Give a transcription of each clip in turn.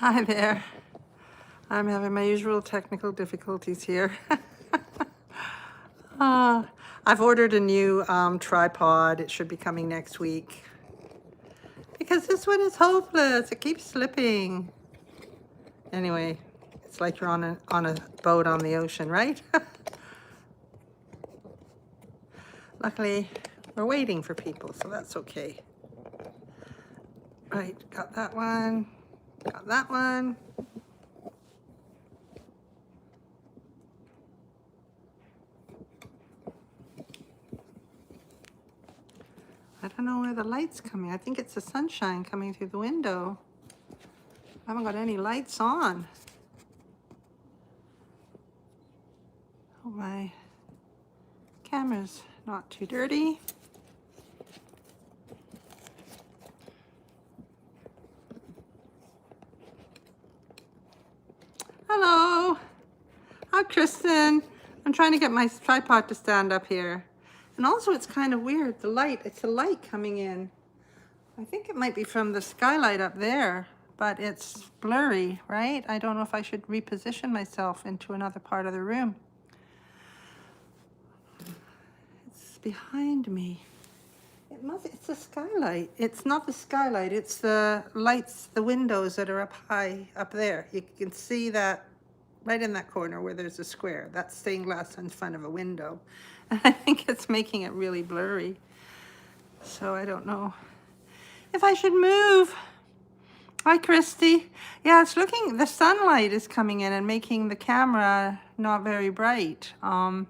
Hi there. I'm having my usual technical difficulties here. I've ordered a new tripod. It should be coming next week. Because this one is hopeless. It keeps slipping. Anyway, it's like you're on a boat on the ocean, right? Luckily, we're waiting for people, so that's okay. Right, got that one. Got that one. I don't know where the light's coming. I think it's the sunshine coming through the window. I haven't got any lights on. Oh, my camera's not too dirty. Hello. Hi, Kristen. I'm trying to get my tripod to stand up here. And also it's kind of weird, the light, it's a light coming in. I think it might be from the skylight up there, but it's blurry, right? I don't know if I should reposition myself into another part of the room. It's behind me. It's the skylight. It's not the skylight, it's the lights, the windows that are up high up there. You can see that right in that corner where there's a square. That's stained glass in front of a window. And I think it's making it really blurry. So I don't know if I should move. Hi, Christy. Yeah, it's looking, the sunlight is coming in and making the camera not very bright. So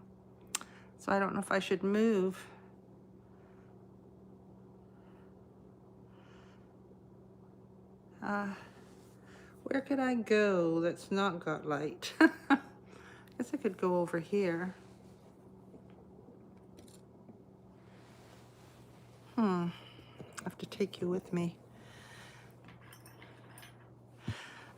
I don't know if I should move. Where could I go that's not got light? I guess I could go over here. I have to take you with me.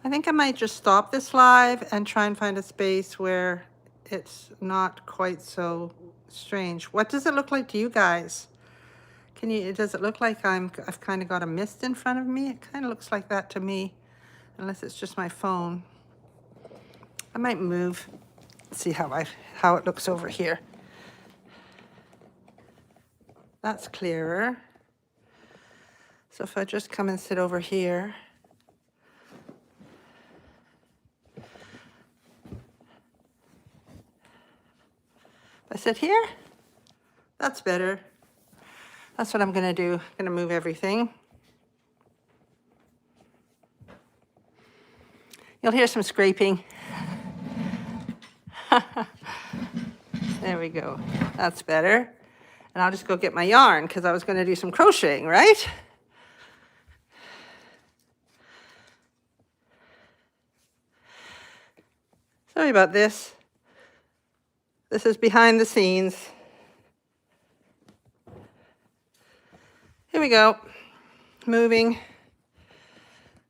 I think I might just stop this live and try and find a space where it's not quite so strange. What does it look like to you guys? Does it look like I've kind of got a mist in front of me? It kind of looks like that to me, unless it's just my phone. I might move, see how it looks over here. That's clearer. So if I just come and sit over here. If I sit here, that's better. That's what I'm gonna do. I'm gonna move everything. You'll hear some scraping. There we go. That's better. And I'll just go get my yarn because I was going to do some crocheting, right? Sorry about this. This is behind the scenes. Here we go. Moving.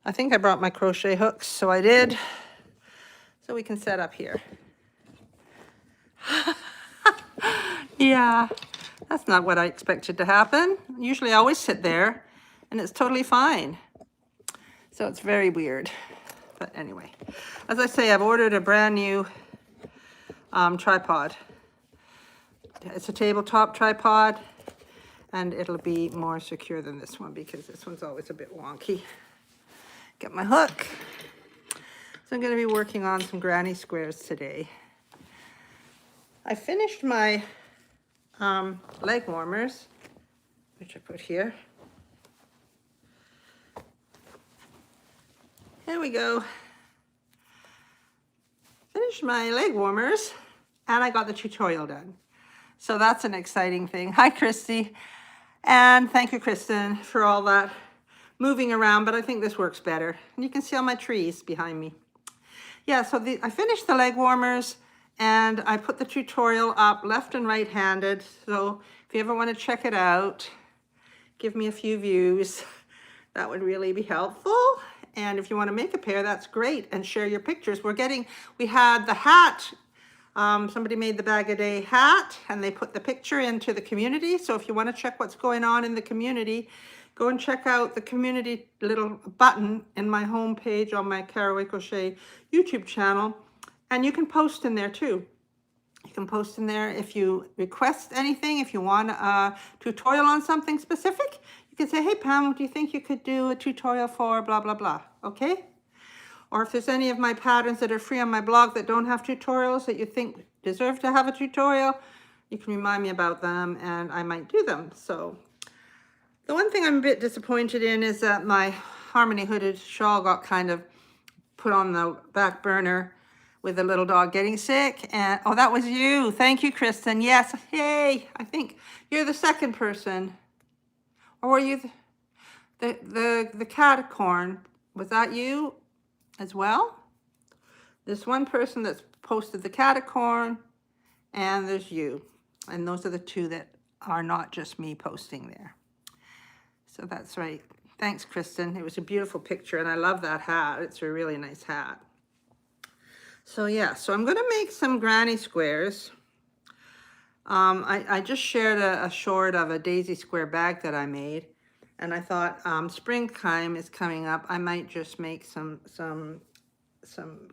I think I brought my crochet hooks, so I did. So we can set up here. Yeah. That's not what I expected to happen. Usually I always sit there and it's totally fine. So it's very weird. But anyway, as I say, I've ordered a brand new tripod. It's a tabletop tripod and it'll be more secure than this one because this one's always a bit wonky. Get my hook. So I'm going to be working on some granny squares today. I finished my leg warmers, which I put here. Here we go. Finished my leg warmers and I got the tutorial done. So that's an exciting thing. Hi, Christy. And thank you, Kristen, for all that moving around, but I think this works better. And you can see all my trees behind me. Yeah, so I finished the leg warmers and I put the tutorial up left and right-handed. So if you ever want to check it out, give me a few views. That would really be helpful. And if you want to make a pair, that's great. And share your pictures. We had the hat. Somebody made the Bag a Day hat and they put the picture into the community. So if you want to check what's going on in the community, go and check out the community little button in my home page on my Carroway Crochet YouTube channel, and you can post in there too. You can post in there if you request anything, if you want a tutorial on something specific. You can say, hey Pam, do you think you could do a tutorial for blah, blah, blah, okay? Or if there's any of my patterns that are free on my blog that don't have tutorials that you think deserve to have a tutorial, you can remind me about them and I might do them. So the one thing I'm a bit disappointed in is that my Harmony hooded shawl got kind of put on the back burner with the little dog getting sick. And oh, that was you. Thank you, Kristen. Yes. Hey, I think you're the second person. Or were you the catacorn? Was that you as well? There's one person that's posted the catacorn, and there's you. And those are the two that are not just me posting there. So that's right. Thanks, Kristen. It was a beautiful picture, and I love that hat. It's a really nice hat. So yeah, so I'm going to make some granny squares. I just shared a short of a daisy square bag that I made, and I thought springtime is coming up. I might just make some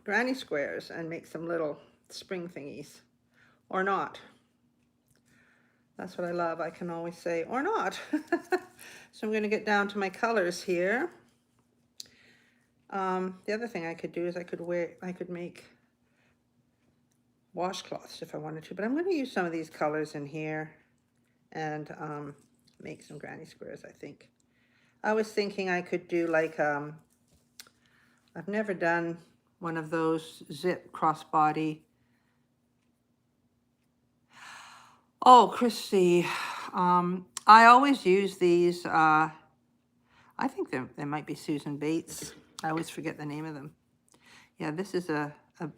granny squares and make some little spring thingies, or not. That's what I love. I can always say, or not. So I'm going to get down to my colors here. The other thing I could do is I could make washcloths if I wanted to, but I'm going to use some of these colors in here and make some granny squares, I think. I was thinking I could do like, I've never done one of those zip crossbody. Oh, Christy, I always use these, I think they might be Susan Bates. I always forget the name of them. Yeah, this is a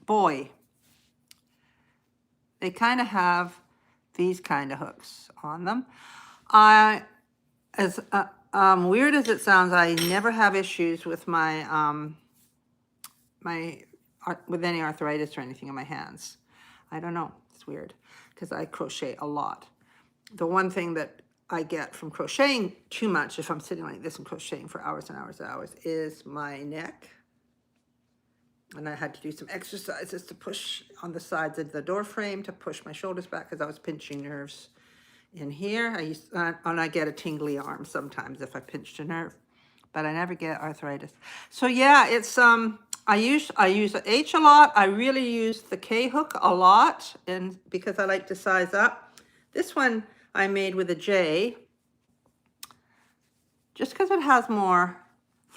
boy. They kind of have these kind of hooks on them. As weird as it sounds, I never have issues with my, with any arthritis or anything in my hands. I don't know, it's weird, because I crochet a lot. The one thing that I get from crocheting too much, if I'm sitting like this and crocheting for hours and hours and hours, is my neck. And I had to do some exercises to push on the sides of the door frame to push my shoulders back because I was pinching nerves in here. And I get a tingly arm sometimes if I pinched a nerve, but I never get arthritis. So yeah, it's I use the H a lot. I really use the K hook a lot, and because I like to size up. This one I made with a J, just because it has more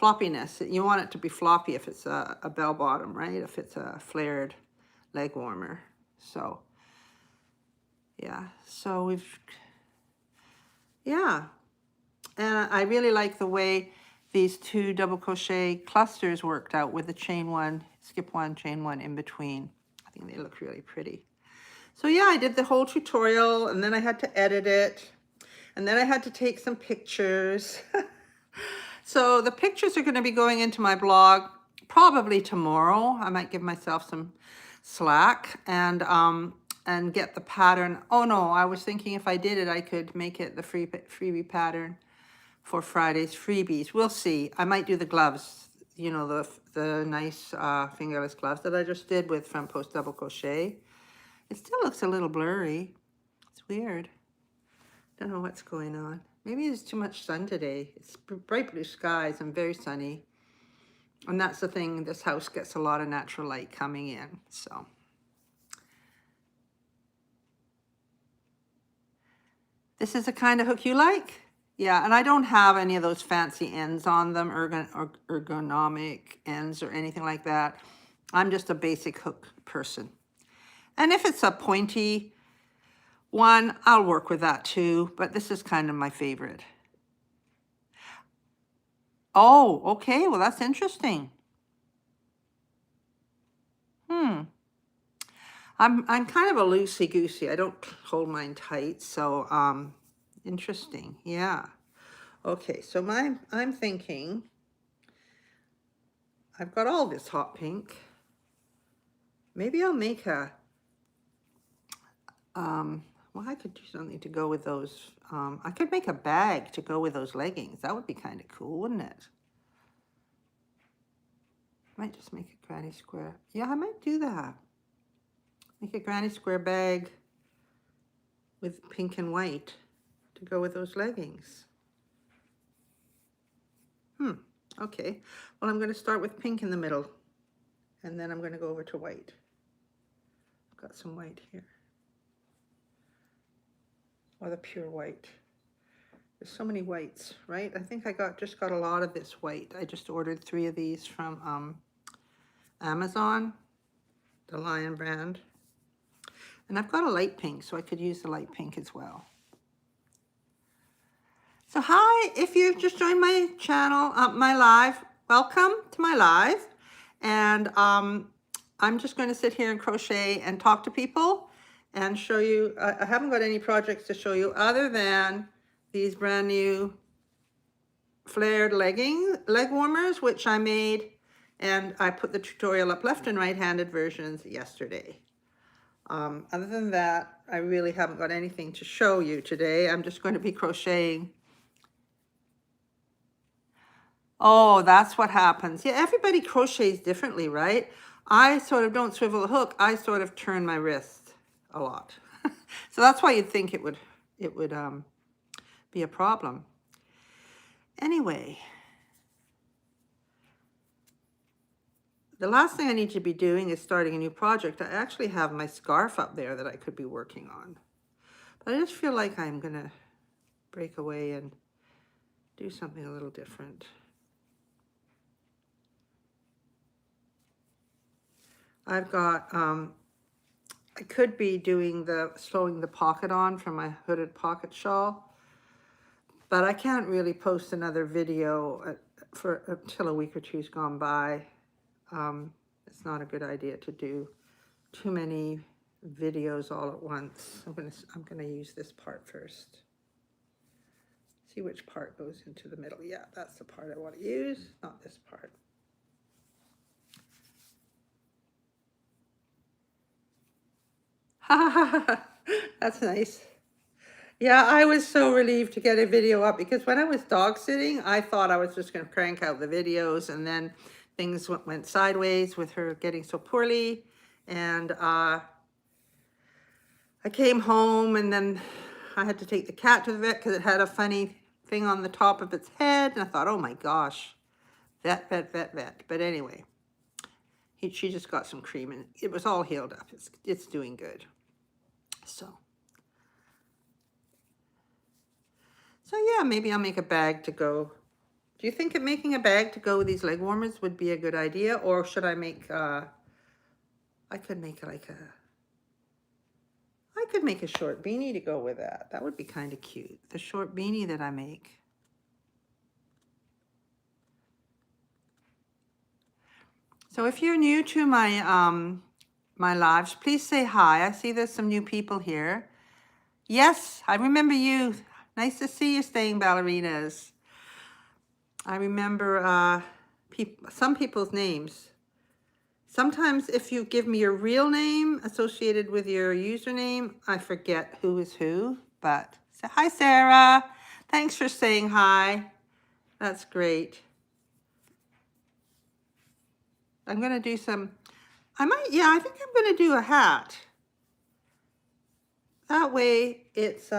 floppiness. You want it to be floppy if it's a bell bottom, right? If it's a flared leg warmer. So yeah, so yeah. And I really like the way these two double crochet clusters worked out with the chain one, skip one, chain one in between. I think they look really pretty. So yeah, I did the whole tutorial, and then I had to edit it, and then I had to take some pictures. So the pictures are going to be going into my blog probably tomorrow. I might give myself some slack and get the pattern. Oh no, I was thinking if I did it, I could make it the freebie pattern for Friday's freebies. We'll see. I might do the gloves, you know, the nice fingerless gloves that I just did with front post double crochet. It still looks a little blurry. It's weird. Don't know what's going on. Maybe there's too much sun today. It's bright blue skies and very sunny. And that's the thing, this house gets a lot of natural light coming in, so. This is the kind of hook you like? Yeah, and I don't have any of those fancy ends on them, ergonomic ends or anything like that. I'm just a basic hook person. And if it's a pointy one, I'll work with that too, but this is kind of my favorite. Oh, okay, well that's interesting. I'm kind of a loosey-goosey. I don't hold mine tight, so interesting, yeah. Okay, so I'm thinking, I've got all this hot pink. Maybe I'll make a, well, I could do something to go with those. I could make a bag to go with those leggings. That would be kind of cool, wouldn't it? Might just make a granny square. Yeah, I might do that. Make a granny square bag with pink and white to go with those leggings. Okay. Well, I'm going to start with pink in the middle, and then I'm going to go over to white. I've got some white here. Or the pure white. There's so many whites, right? I think I just got a lot of this white. I just ordered 3 of these from Amazon, the Lion brand. And I've got a light pink, so I could use the light pink as well. So hi, if you've just joined my channel, my live, welcome to my live. And I'm just going to sit here and crochet and talk to people and show you. I haven't got any projects to show you other than these brand new flared leg warmers, which I made, and I put the tutorial up, left and right-handed versions, yesterday. Other than that, I really haven't got anything to show you today. I'm just going to be crocheting. Oh, that's what happens. Yeah, everybody crochets differently, right? I sort of don't swivel the hook. I sort of turn my wrist a lot. So that's why you'd think it would be a problem. Anyway, the last thing I need to be doing is starting a new project. I actually have my scarf up there that I could be working on. But I just feel like I'm going to break away and do something a little different. I've got, I could be doing sewing the pocket on for my hooded pocket shawl, but I can't really post another video until a week or two's gone by. It's not a good idea to do too many videos all at once. I'm gonna use this part first. See which part goes into the middle. Yeah, that's the part I want to use, not this part. That's nice. Yeah, I was so relieved to get a video up because when I was dog sitting, I thought I was just going to crank out the videos, and then things went sideways with her getting so poorly. And I came home, and then I had to take the cat to the vet because it had a funny thing on the top of its head. And I thought, oh my gosh, vet. But anyway, she just got some cream, and it was all healed up. It's doing good. So yeah, maybe I'll make a bag to go. Do you think making a bag to go with these leg warmers would be a good idea? Or should I make, I could make like I could make a short beanie to go with that. That would be kind of cute. The short beanie that I make. So if you're new to my, my lives, please say hi. I see there's some new people here. Yes, I remember you. Nice to see you, Staying Ballerinas. I remember some people's names. Sometimes if you give me your real name associated with your username, I forget who is who. But hi, Sarah. Thanks for saying hi. That's great. I'm going to do some, I think I'm going to do a hat. That way it's,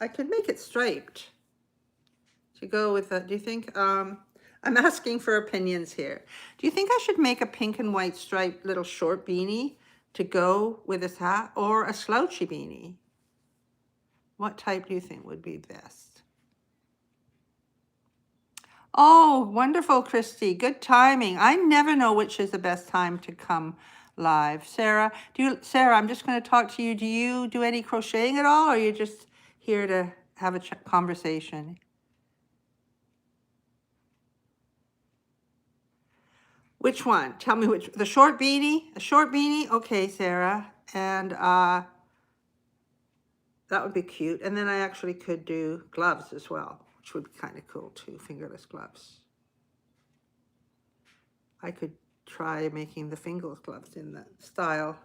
I could make it striped to go with that. Do you think, I'm asking for opinions here. Do you think I should make a pink and white striped little short beanie to go with this hat, or a slouchy beanie? What type do you think would be best? Oh, wonderful, Christy. Good timing. I never know which is the best time to come live. Sarah, Sarah, I'm just going to talk to you. Do you do any crocheting at all, or are you just here to have a conversation? Which one? Tell me which. The short beanie? A short beanie? Okay, Sarah. And that would be cute. And then I actually could do gloves as well, which would be kind of cool too, fingerless gloves. I could try making the fingerless gloves in that style.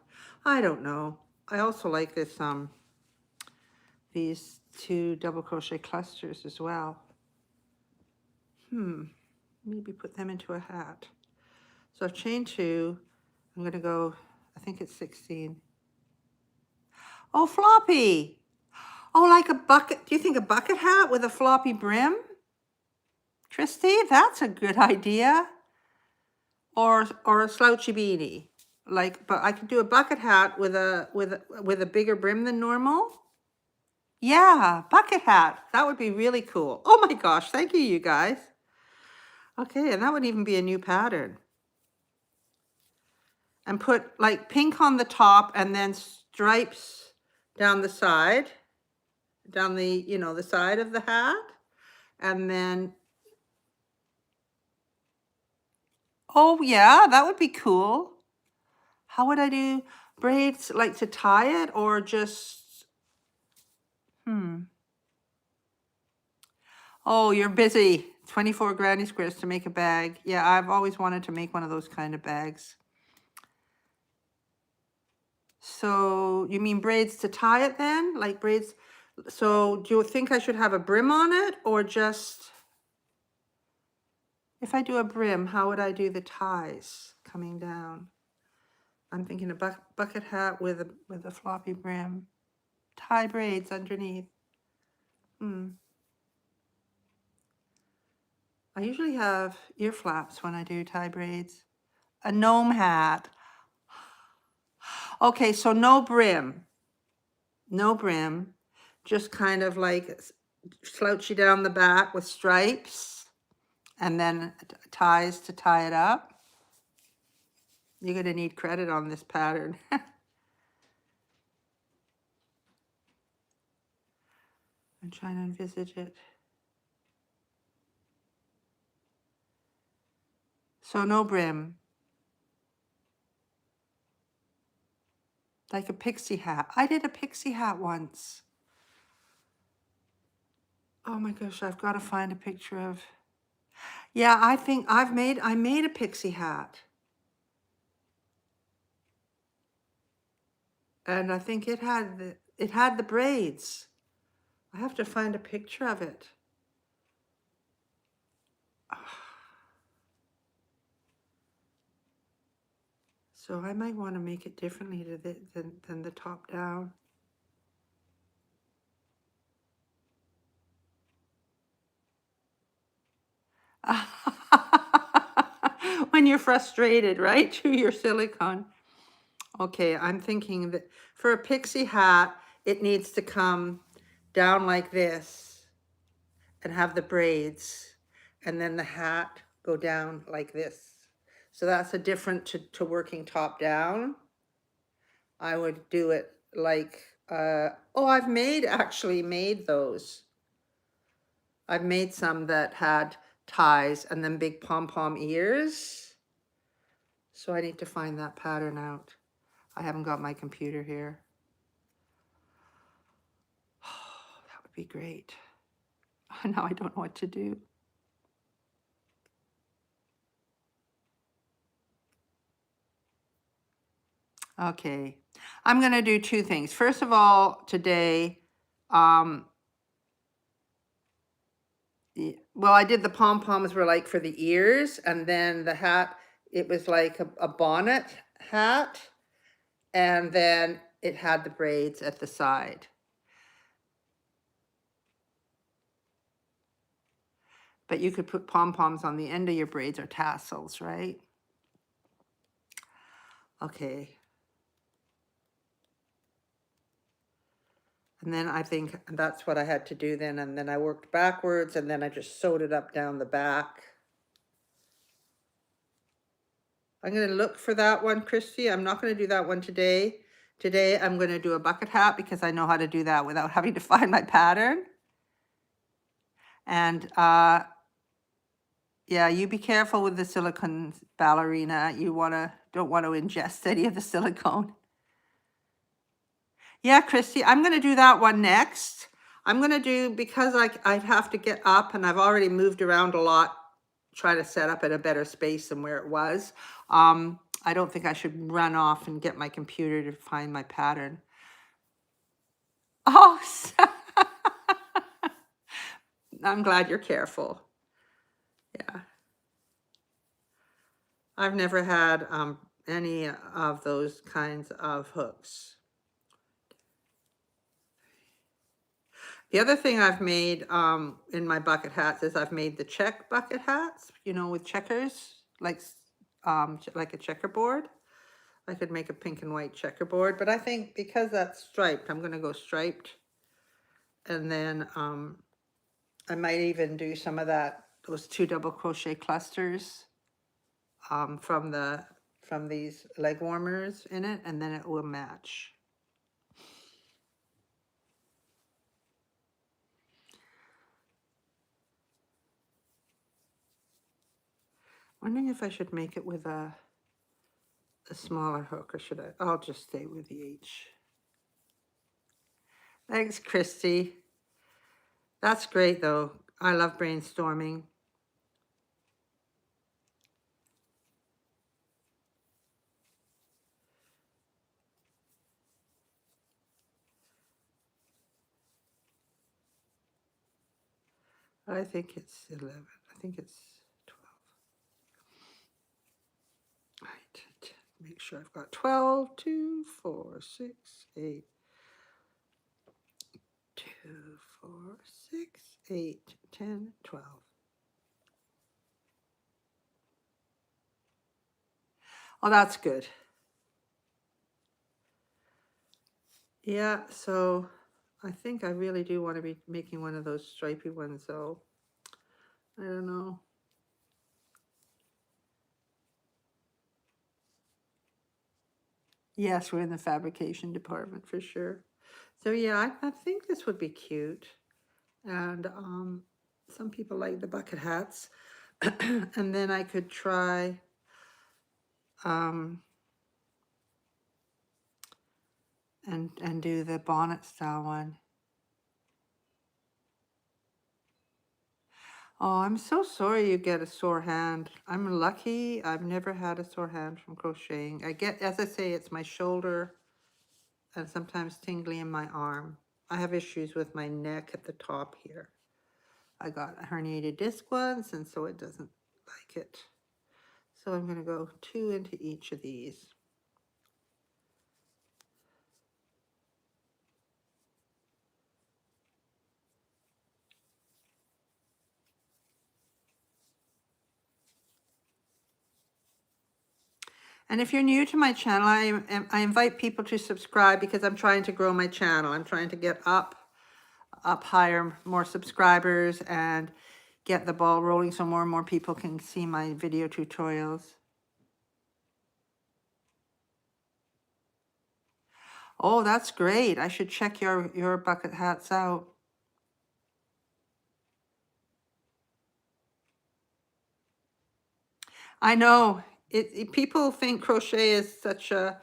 I don't know. I also like this these 2 double crochet clusters as well. Maybe put them into a hat. So I've chained 2. I'm going to go, I think it's 16. Oh, floppy. Oh, like a bucket. Do you think a bucket hat with a floppy brim? Christy, that's a good idea. Or a slouchy beanie. Like, but I could do a bucket hat with a bigger brim than normal. Yeah, bucket hat. That would be really cool. Oh my gosh, thank you, you guys. Okay, and that would even be a new pattern. And put like pink on the top and then stripes down the side, down the, you know, the side of the hat. And then, oh yeah, that would be cool. How would I do braids, like to tie it or just, Oh, you're busy. 24 granny squares to make a bag. Yeah, I've always wanted to make one of those kind of bags. So you mean braids to tie it then? Like braids? So do you think I should have a brim on it or just, if I do a brim, how would I do the ties coming down? I'm thinking a bucket hat with a floppy brim. Tie braids underneath. I usually have ear flaps when I do tie braids. A gnome hat. Okay, so no brim. No brim. Just kind of like slouchy down the back with stripes and then ties to tie it up. You're going to need credit on this pattern. I'm trying to envisage it. So no brim. Like a pixie hat. I did a pixie hat once. Oh my gosh, I've got to find a picture of. Yeah, I think I made a pixie hat. And I think it had the braids. I have to find a picture of it. So I might want to make it differently than the top down. When you're frustrated, right? Chew your silicone. Okay, I'm thinking that for a pixie hat, it needs to come down like this and have the braids, and then the hat go down like this. So that's a different to working top down. I would do it like, oh, I've actually made those. I've made some that had ties and then big pom-pom ears. So I need to find that pattern out. I haven't got my computer here. Oh, that would be great. Now I don't know what to do. Okay, I'm going to do 2 things. First of all, today, well, I did the pom-poms were like for the ears, and then the hat, it was like a bonnet hat, and then it had the braids at the side. But you could put pom-poms on the end of your braids or tassels, right? Okay. And then I think that's what I had to do then. And then I worked backwards and then I just sewed it up down the back. I'm going to look for that one, Christy. I'm not going to do that one today. Today I'm going to do a bucket hat because I know how to do that without having to find my pattern. And yeah, you be careful with the silicone, ballerina. You don't want to ingest any of the silicone. Yeah, Christy, I'm going to do that one next. I'm going to do, because I'd have to get up and I've already moved around a lot, try to set up at a better space than where it was. I don't think I should run off and get my computer to find my pattern. Oh, I'm glad you're careful. Yeah. I've never had any of those kinds of hooks. The other thing I've made in my bucket hats is I've made the check bucket hats, you know, with checkers, like a checkerboard. I could make a pink and white checkerboard, but I think because that's striped, I'm gonna go striped. And then I might even do some of those 2 double crochet clusters from these leg warmers in it, and then it will match. Wondering if I should make it with a smaller hook, or should I? I'll just stay with the H. Thanks, Christy. That's great, though. I love brainstorming. I think it's 11. I think it's 12. Right. Make sure I've got 12, 2, 4, 6, 8. 2, 4, 6, 8, 10, 12. Oh, that's good. Yeah, so I think I really do want to be making one of those stripy ones, though. I don't know. Yes, we're in the fabrication department for sure. So yeah, I think this would be cute. And some people like the bucket hats. And then I could try and do the bonnet style one. Oh, I'm so sorry you get a sore hand. I'm lucky. I've never had a sore hand from crocheting. I get, as I say, it's my shoulder and sometimes tingly in my arm. I have issues with my neck at the top here. I got a herniated disc once, and so it doesn't like it. So I'm going to go 2 into each of these. And if you're new to my channel, I invite people to subscribe because I'm trying to grow my channel. I'm trying to get up higher, more subscribers, and get the ball rolling so more and more people can see my video tutorials. Oh, that's great. I should check your bucket hats out. I know people think crochet is such a,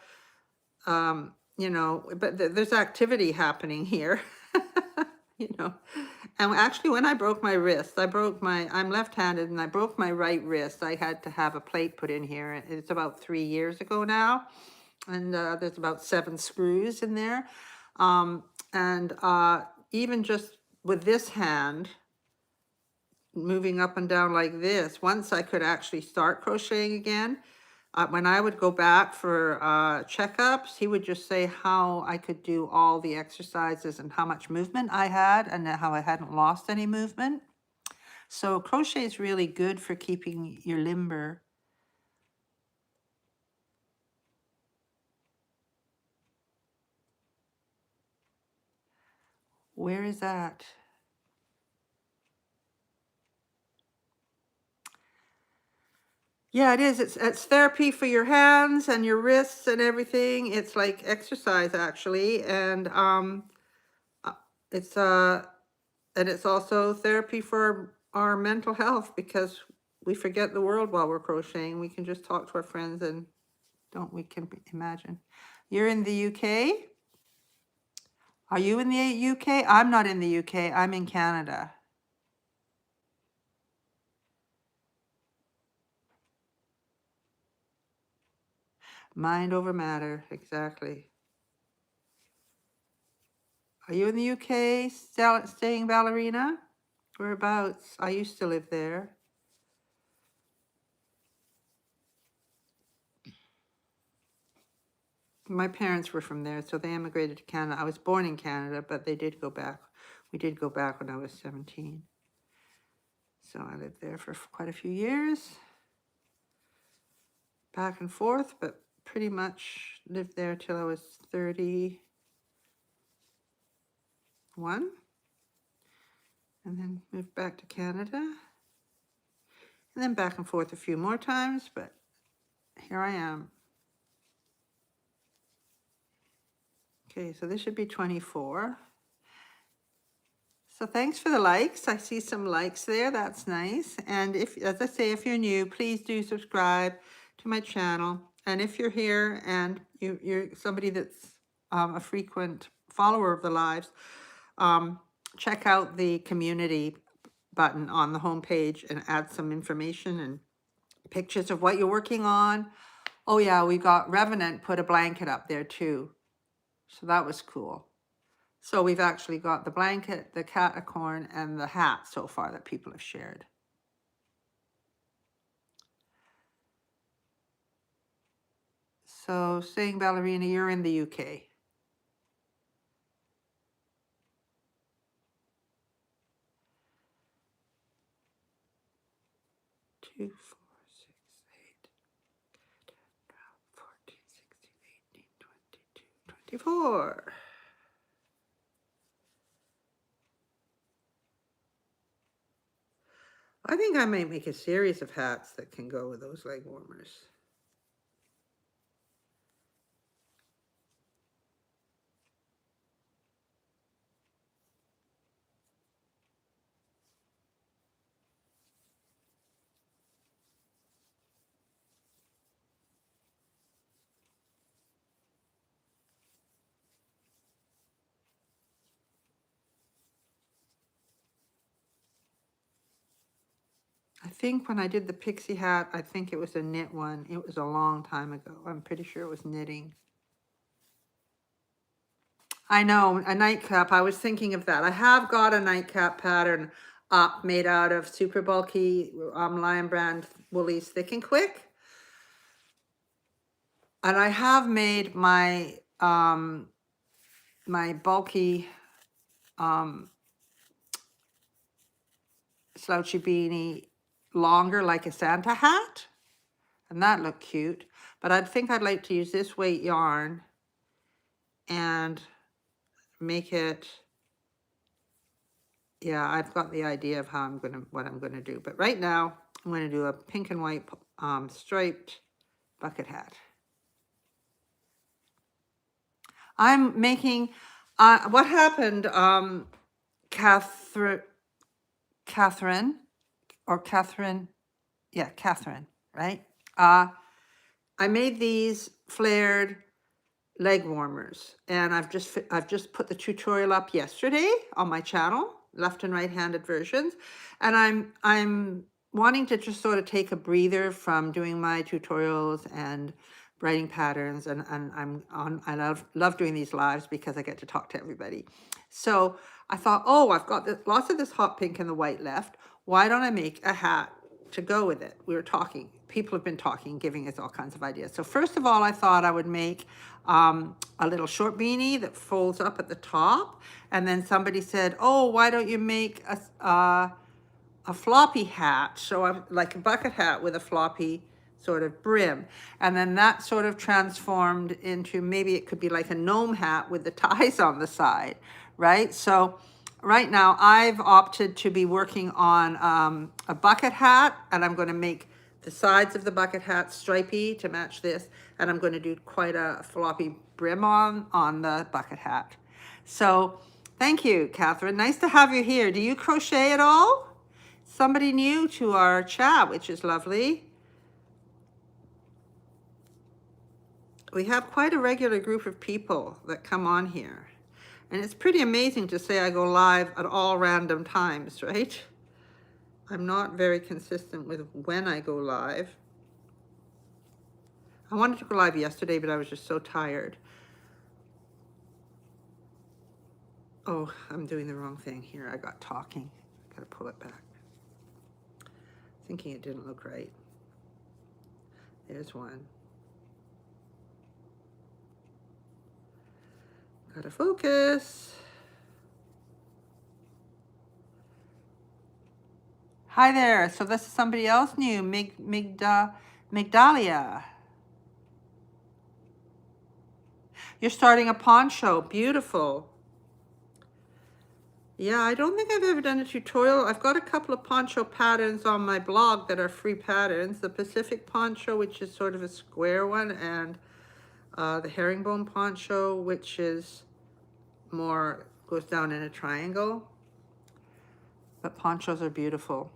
you know, but there's activity happening here, you know. And actually, when I broke my wrist, I'm left-handed, and I broke my right wrist. I had to have a plate put in here. It's about 3 years ago now. And there's about 7 screws in there. And even just with this hand, moving up and down like this, once I could actually start crocheting again, when I would go back for checkups, he would just say how I could do all the exercises and how much movement I had and how I hadn't lost any movement. So crochet is really good for keeping your limber. Where is that? Yeah, it is. It's therapy for your hands and your wrists and everything. It's like exercise actually, and it's also therapy for our mental health because we forget the world while we're crocheting. We can just talk to our friends and we can imagine. You're in the UK? Are you in the UK? I'm not in the UK. I'm in Canada. Mind over matter, exactly. Are you in the UK staying ballerina? Whereabouts? I used to live there. My parents were from there, so they immigrated to Canada. I was born in Canada, but they did go back. We did go back when I was 17. So I lived there for quite a few years. Back and forth, but pretty much lived there till I was 31. And then moved back to Canada. And then back and forth a few more times, but here I am. Okay, so this should be 24. So thanks for the likes. I see some likes there. That's nice. And if, as I say, if you're new, please do subscribe to my channel. And if you're here and you're somebody that's a frequent follower of the lives, check out the community button on the homepage and add some information and pictures of what you're working on. Oh yeah, we got Revenant put a blanket up there too. So that was cool. So we've actually got the blanket, the catacorn, and the hat so far that people have shared. So saying ballerina, you're in the UK. Two, 4, 6, 8, 12, 14, 16, 18, 22, 24. I think I might make a series of hats that can go with those leg warmers. I think when I did the pixie hat, I think it was a knit one. It was a long time ago. I'm pretty sure it was knitting. I know, a nightcap. I was thinking of that. I have got a nightcap pattern up made out of super bulky Lion Brand Woolies Thick and Quick. And I have made my my bulky slouchy beanie longer, like a Santa hat, and that looked cute. But I think I'd like to use this weight yarn and make it, yeah, I've got the idea of how what I'm gonna do. But right now I'm gonna do a pink and white striped bucket hat. I'm making, what happened, Catherine, right? I made these flared leg warmers, and I've just put the tutorial up yesterday on my channel, left and right-handed versions, and I'm wanting to just sort of take a breather from doing my tutorials and writing patterns, and I love doing these lives because I get to talk to everybody. So I thought, oh, I've got lots of this hot pink and the white left. Why don't I make a hat to go with it? We were talking, people have been talking, giving us all kinds of ideas. So first of all, I thought I would make a little short beanie that folds up at the top. And then somebody said, oh, why don't you make a floppy hat? So I'm like a bucket hat with a floppy sort of brim. And then that sort of transformed into, maybe it could be like a gnome hat with the ties on the side, right? So right now I've opted to be working on a bucket hat, and I'm going to make the sides of the bucket hat stripy to match this, and I'm going to do quite a floppy brim on the bucket hat. So thank you, Catherine. Nice to have you here. Do you crochet at all? Somebody new to our chat, which is lovely. We have quite a regular group of people that come on here. And it's pretty amazing to say I go live at all random times, right? I'm not very consistent with when I go live. I wanted to go live yesterday, but I was just so tired. Oh, I'm doing the wrong thing here. I got talking. Gotta pull it back. Thinking it didn't look right. There's one. Gotta focus. Hi there. So this is somebody else new, Migdalia. You're starting a poncho. Beautiful. Yeah, I don't think I've ever done a tutorial. I've got a couple of poncho patterns on my blog that are free patterns. The Pacific poncho, which is sort of a square one, and the herringbone poncho, which is more, goes down in a triangle. But ponchos are beautiful.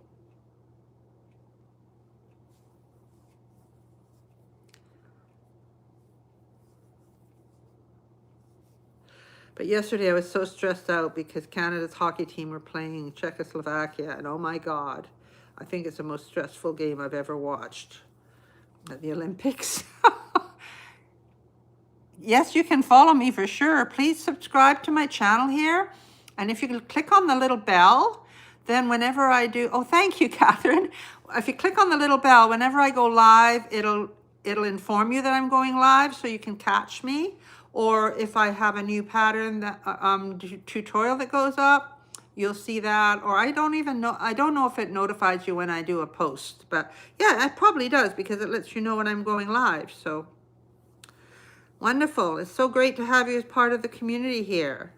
But yesterday I was so stressed out because Canada's hockey team were playing Czechoslovakia, and oh my God, I think it's the most stressful game I've ever watched at the Olympics. Yes, you can follow me for sure. Please subscribe to my channel here. And if you click on the little bell, then whenever I do, oh, thank you, Catherine. If you click on the little bell, whenever I go live, it'll inform you that I'm going live so you can catch me. Or if I have a new pattern that tutorial that goes up, you'll see that. Or I don't know if it notifies you when I do a post, but yeah, it probably does because it lets you know when I'm going live. So wonderful. It's so great to have you as part of the community here.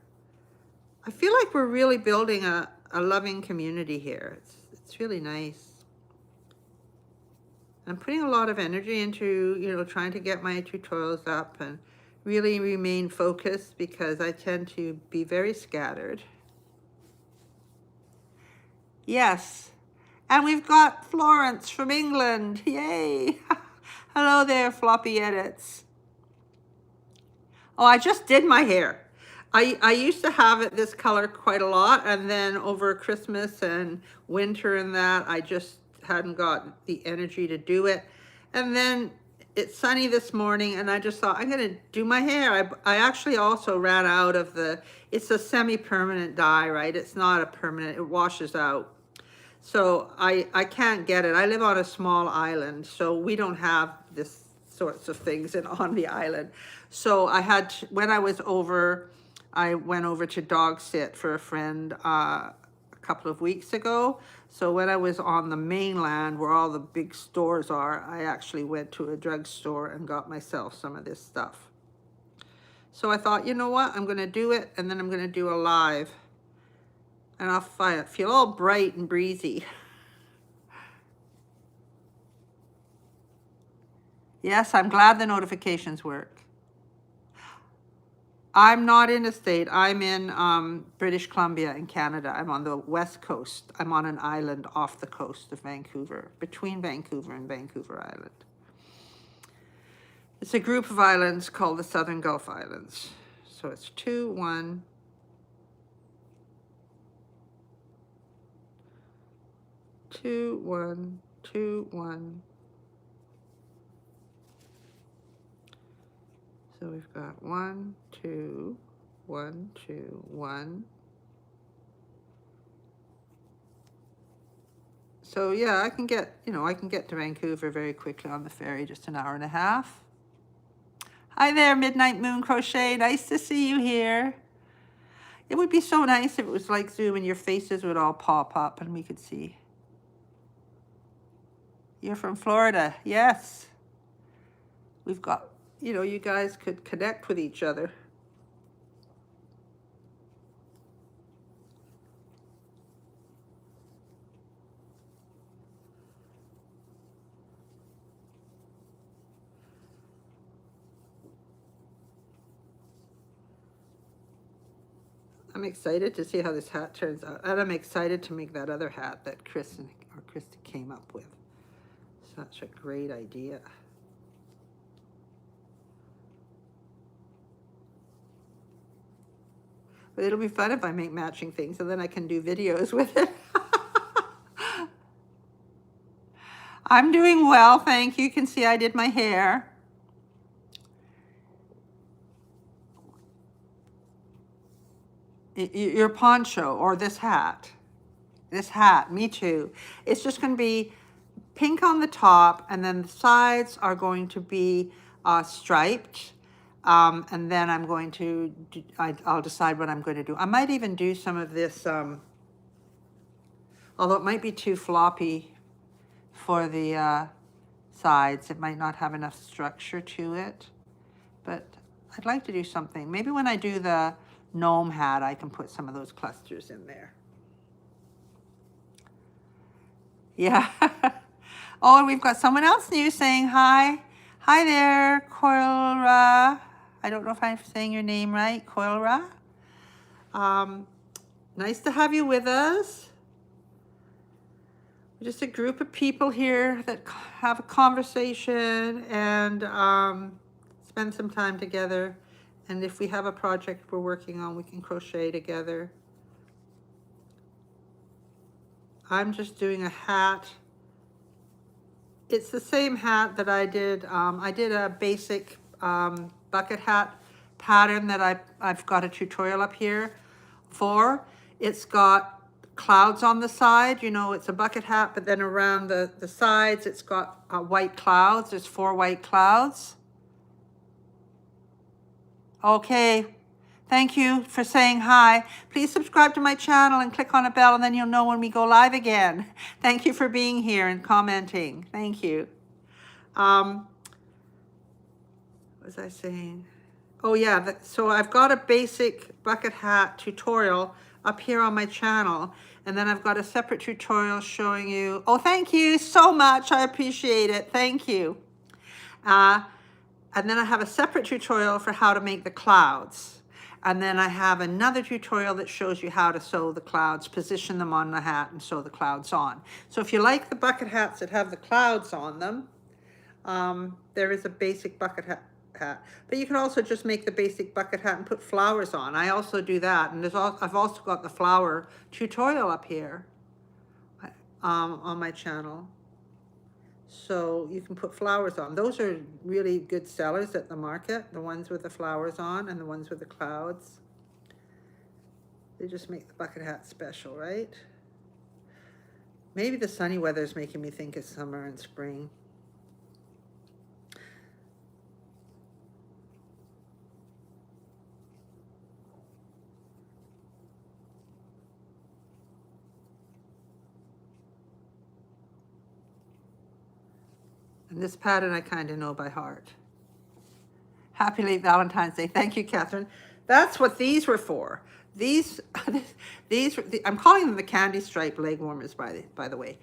I feel like we're really building a loving community here. It's really nice. I'm putting a lot of energy into, trying to get my tutorials up and really remain focused because I tend to be very scattered. Yes. And we've got Florence from England. Yay. Hello there, Floppy Edits. Oh, I just did my hair. I used to have it this color quite a lot, and then over Christmas and winter and that, I just hadn't got the energy to do it. And then it's sunny this morning, and I just thought, I'm going to do my hair. I actually also ran out of it's a semi-permanent dye, right? It's not a permanent, it washes out. So I can't get it. I live on a small island, so we don't have this sorts of things on the island. So I had to, when I was over, I went over to dog sit for a friend a couple of weeks ago. So when I was on the mainland where all the big stores are, I actually went to a drugstore and got myself some of this stuff. So I thought, you know what, I'm going to do it, and then I'm going to do a live. And I'll feel all bright and breezy. Yes, I'm glad the notifications work. I'm not in a state. I'm in British Columbia in Canada. I'm on the west coast. I'm on an island off the coast of Vancouver, between Vancouver and Vancouver Island. It's a group of islands called the Southern Gulf Islands. So it's 2, 1, 2, 1, 2, 1. So we've got 1, 2, 1, 2, 1. So yeah, I can get to Vancouver very quickly on the ferry, just an hour and a half. Hi there, Midnight Moon Crochet. Nice to see you here. It would be so nice if it was like Zoom and your faces would all pop up and we could see. You're from Florida. Yes. We've got, you guys could connect with each other. I'm excited to see how this hat turns out. And I'm excited to make that other hat that Kristen came up with. Such a great idea. But it'll be fun if I make matching things, and then I can do videos with it. I'm doing well, thank you. You can see I did my hair. Your poncho or this hat. this hat, me too. It's just going to be pink on the top, and then the sides are going to be striped. And then I'm going to, I'll decide what I'm going to do. I might even do some of this, although it might be too floppy for the sides. It might not have enough structure to it, but I'd like to do something. Maybe when I do the gnome hat, I can put some of those clusters in there. Yeah. Oh, and we've got someone else new saying hi. Hi there, Coilra. I don't know if I'm saying your name right, Coilra. Nice to have you with us. We're just a group of people here that have a conversation and spend some time together. And if we have a project we're working on, we can crochet together. I'm just doing a hat. It's the same hat that I did. I did a basic bucket hat pattern that I've got a tutorial up here for. It's got clouds on the side. You know, it's a bucket hat, but then around the sides, it's got white clouds. There's 4 white clouds. Okay. Thank you for saying hi. Please subscribe to my channel and click on a bell, and then you'll know when we go live again. Thank you for being here and commenting. Thank you. What was I saying? Oh yeah, so I've got a basic bucket hat tutorial up here on my channel, and then I've got a separate tutorial showing you. Oh, thank you so much. I appreciate it. Thank you. And then I have a separate tutorial for how to make the clouds. And then I have another tutorial that shows you how to sew the clouds, position them on the hat and sew the clouds on. So if you like the bucket hats that have the clouds on them, there is a basic bucket hat. But you can also just make the basic bucket hat and put flowers on. I also do that. And I've also got the flower tutorial up here on my channel. So you can put flowers on. Those are really good sellers at the market, the ones with the flowers on and the ones with the clouds. They just make the bucket hat special, right? Maybe the sunny weather is making me think it's summer and spring. And this pattern I kind of know by heart. Happy late Valentine's Day. Thank you, Catherine. That's what these were for. These, I'm calling them the candy stripe leg warmers, by the way.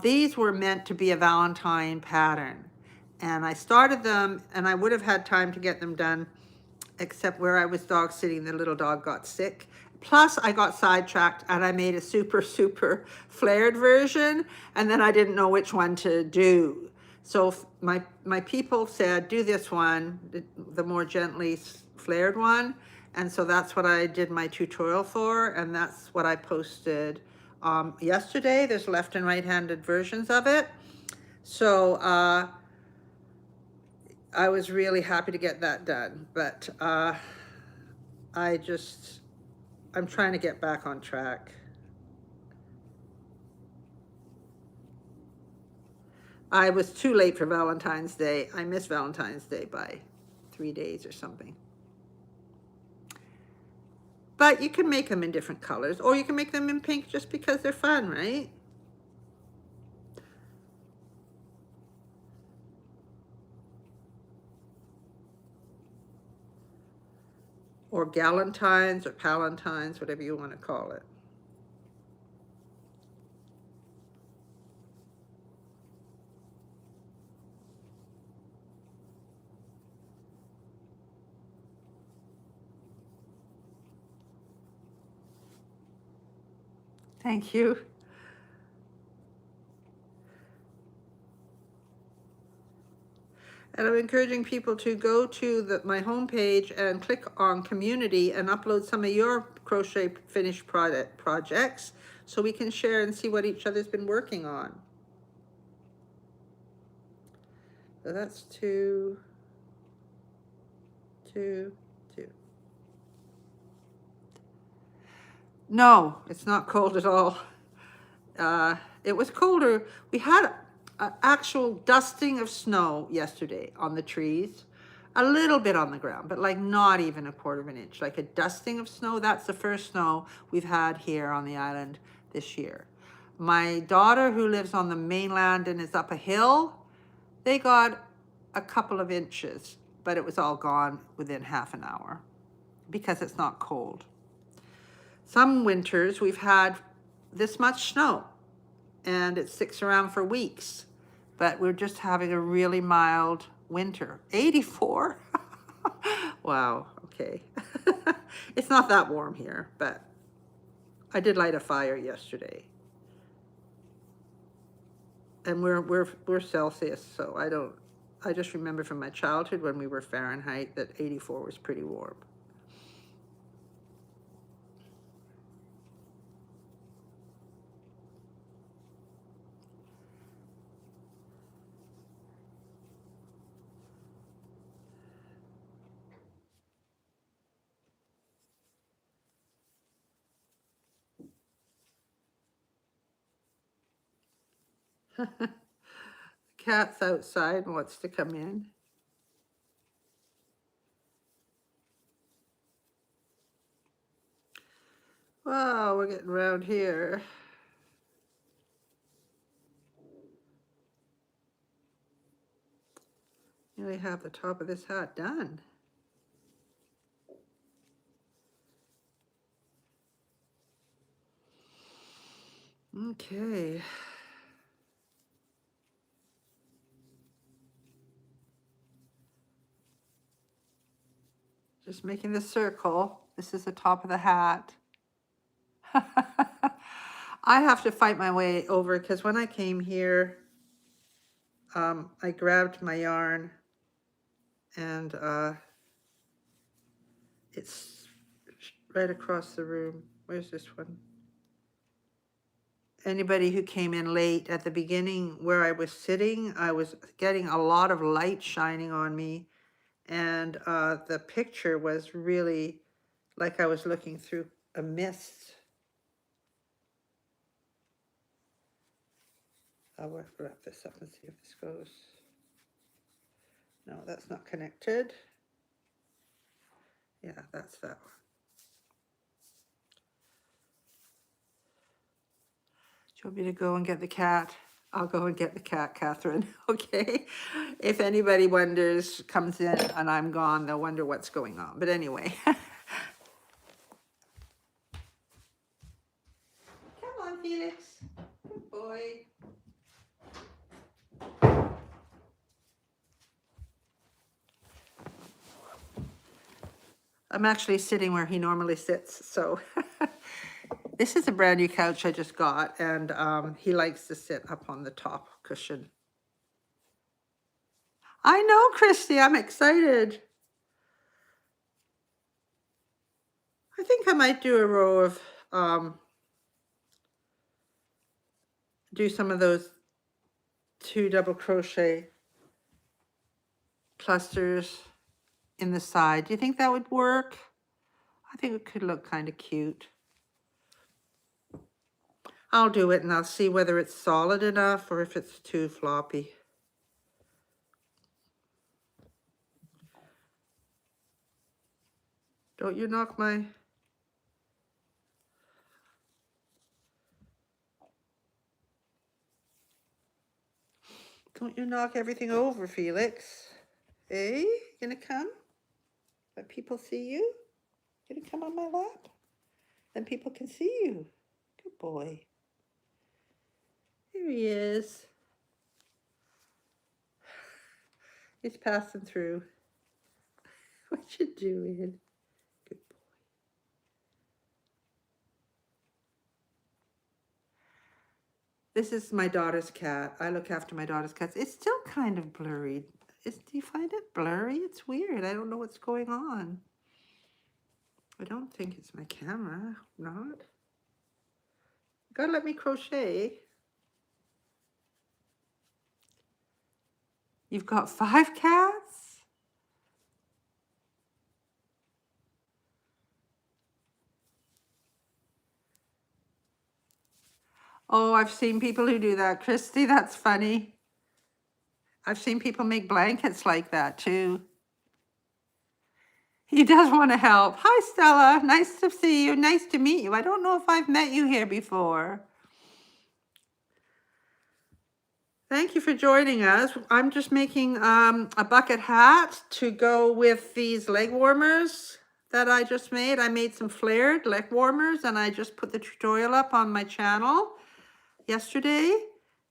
These were meant to be a Valentine pattern. And I started them, and I would have had time to get them done, except where I was dog sitting, the little dog got sick. Plus, I got sidetracked, and I made a super, super flared version, and then I didn't know which one to do. So my people said, do this one, the more gently flared one. And so that's what I did my tutorial for. And that's what I posted yesterday. There's left and right-handed versions of it. So I was really happy to get that done. But I'm trying to get back on track. I was too late for Valentine's Day. I missed Valentine's Day by 3 days or something. But you can make them in different colors, or you can make them in pink just because they're fun, right? Or galantines or palantines, whatever you want to call it. Thank you. And I'm encouraging people to go to my homepage and click on community and upload some of your crochet finished projects so we can share and see what each other's been working on. So that's 2, 2, 2. No, it's not cold at all. it was colder. We had an actual dusting of snow yesterday on the trees, a little bit on the ground, but like not even a quarter of an inch, like a dusting of snow. That's the first snow we've had here on the island this year. My daughter, who lives on the mainland and is up a hill, they got a couple of inches, but it was all gone within half an hour because it's not cold. Some winters we've had this much snow and it sticks around for weeks, but we're just having a really mild winter. 84? Wow, okay. It's not that warm here, but I did light a fire yesterday. And we're Celsius, so I just remember from my childhood when we were Fahrenheit that 84 was pretty warm. Cat's outside and wants to come in. Wow, we're getting around here. Nearly have the top of this hat done. Okay. Just making the circle. This is the top of the hat. I have to fight my way over because when I came here, I grabbed my yarn and it's right across the room. Where's this one? Anybody who came in late at the beginning where I was sitting, I was getting a lot of light shining on me. And the picture was really like I was looking through a mist. I'll wrap this up and see if this goes. No, that's not connected. Yeah, that's that one. Do you want me to go and get the cat? I'll go and get the cat, Catherine. Okay. If anybody wonders, comes in and I'm gone, they'll wonder what's going on. But anyway. Come on, Felix. Good boy. I'm actually sitting where he normally sits, so this is a brand new couch I just got, and he likes to sit up on the top cushion. I know, Christy, I'm excited. I think I might do a row of, do some of those 2 double crochet clusters in the side. Do you think that would work? I think it could look kind of cute. I'll do it and I'll see whether it's solid enough or if it's too floppy. Don't you knock my... Don't you knock everything over, Felix. Hey, gonna come? Let people see you? Gonna come on my lap? Then people can see you. Good boy. Here he is. He's passing through. What you doing? Good boy. This is my daughter's cat. I look after my daughter's cats. It's still kind of blurry. Do you find it blurry? It's weird. I don't know what's going on. I don't think it's my camera. Not. Gotta let me crochet. You've got 5 cats? Oh, I've seen people who do that, Christy. That's funny. I've seen people make blankets like that too. He does want to help. Hi, Stella. Nice to see you. Nice to meet you. I don't know if I've met you here before. Thank you for joining us. I'm just making a bucket hat to go with these leg warmers that I just made. I made some flared leg warmers and I just put the tutorial up on my channel yesterday.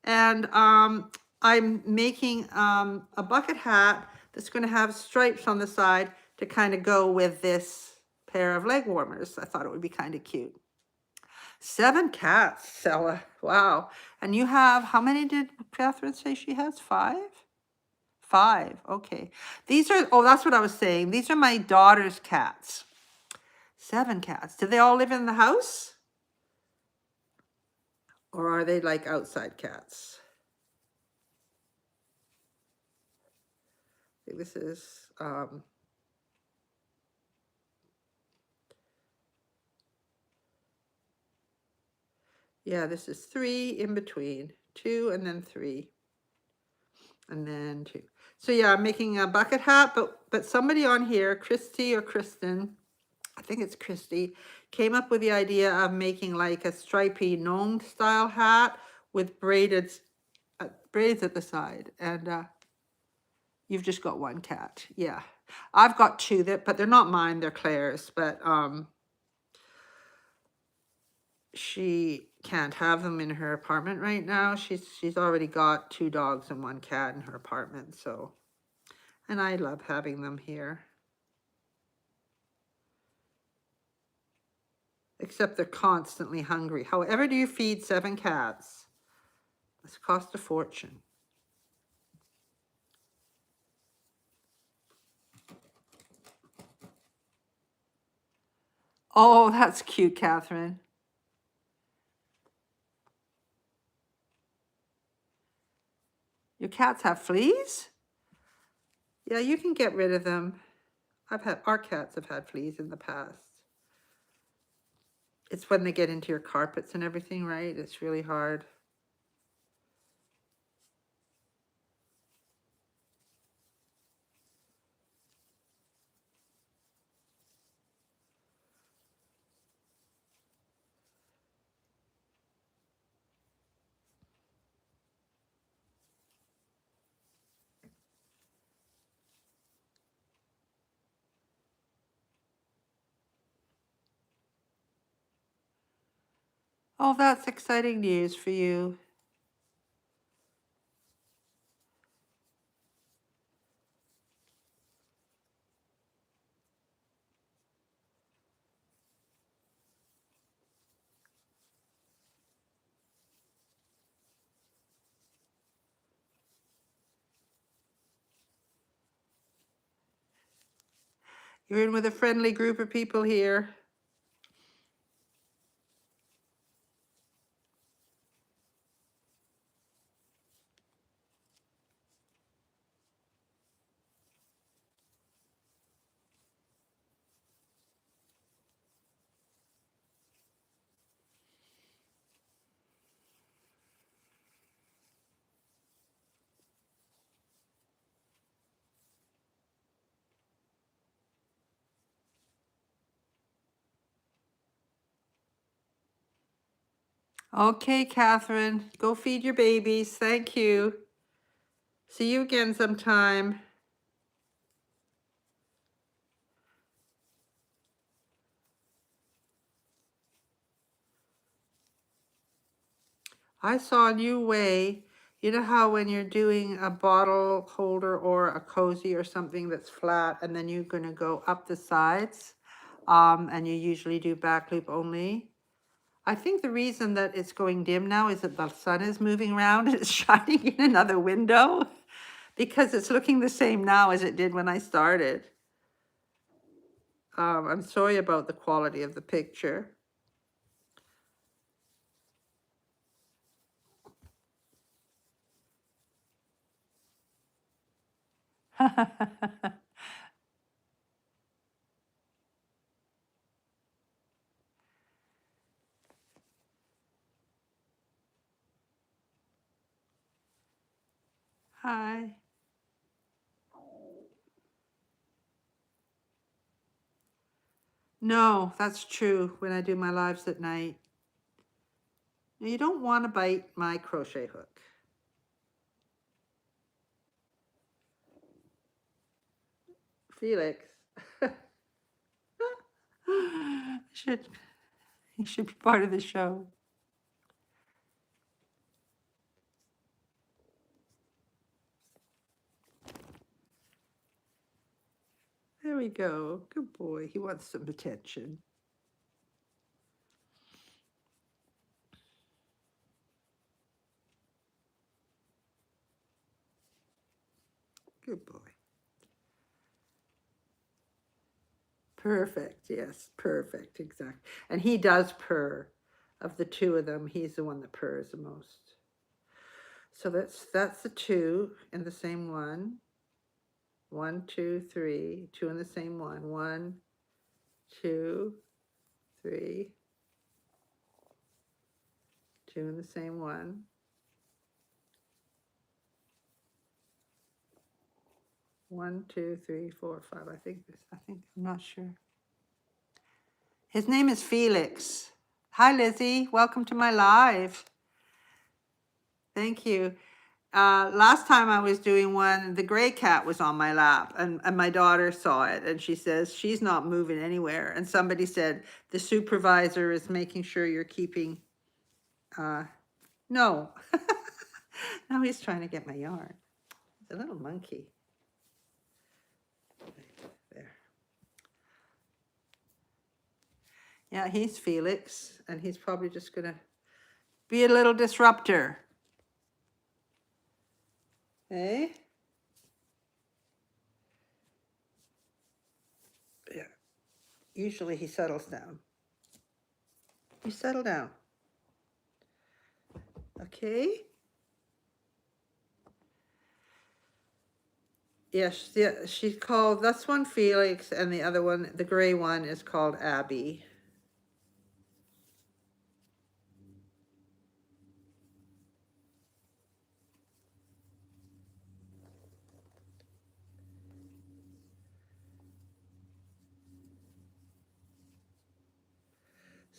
And I'm making a bucket hat that's going to have stripes on the side to kind of go with this pair of leg warmers. I thought it would be kind of cute. 7 cats, Stella. Wow. And you have, how many did Catherine say she has? 5? 5. Okay. These are, oh, that's what I was saying. These are my daughter's cats. 7 cats. Do they all live in the house? Or are they like outside cats? I think this is, yeah, this is 3 in between. 2 and then 3. And then 2. So yeah, I'm making a bucket hat, but somebody on here, Christy or Kristen, I think it's Christy, came up with the idea of making like a stripy gnome style hat with braids at the side. And you've just got 1 cat. Yeah. I've got 2 but they're not mine, they're Claire's, but she can't have them in her apartment right now. She's already got 2 dogs and 1 cat in her apartment, so, and I love having them here. Except they're constantly hungry. However do you feed 7 cats? It's cost a fortune. Oh, that's cute, Catherine. Your cats have fleas? Yeah, you can get rid of them. Our cats have had fleas in the past. It's when they get into your carpets and everything, right? It's really hard. Oh, that's exciting news for you. You're in with a friendly group of people here. Okay, Catherine, go feed your babies. Thank you. See you again sometime. I saw a new way. You know how when you're doing a bottle holder or a cozy or something that's flat, and then you're going to go up the sides, and you usually do back loop only. I think the reason that it's going dim now is that the sun is moving around and it's shining in another window because it's looking the same now as it did when I started. I'm sorry about the quality of the picture. Hi. No, that's true when I do my lives at night. Now, you don't want to bite my crochet hook. Felix. should He should be part of the show. There we go. Good boy. He wants some attention. Good boy. Perfect. Yes, perfect. Exactly. And he does purr. Of the two of them, he's the one that purrs the most. So that's the two in the same one. 1, 2, 3. Two in the same one. 1, 2, 3. Two in the same one. One, 2, 3, 4, 5. I think I'm not sure. His name is Felix. Hi, Lizzie. Welcome to my live. Thank you. Last time I was doing one, the gray cat was on my lap, and my daughter saw it, and she says she's not moving anywhere. And somebody said the supervisor is making sure you're keeping. No. Now he's trying to get my yarn. He's a little monkey. There. Yeah, he's Felix, and he's probably just gonna be a little disruptor. Hey? Yeah. Usually he settles down. You settle down. Okay? Yes, yeah, she's called, that's one Felix, and the other one, the gray one, is called Abby.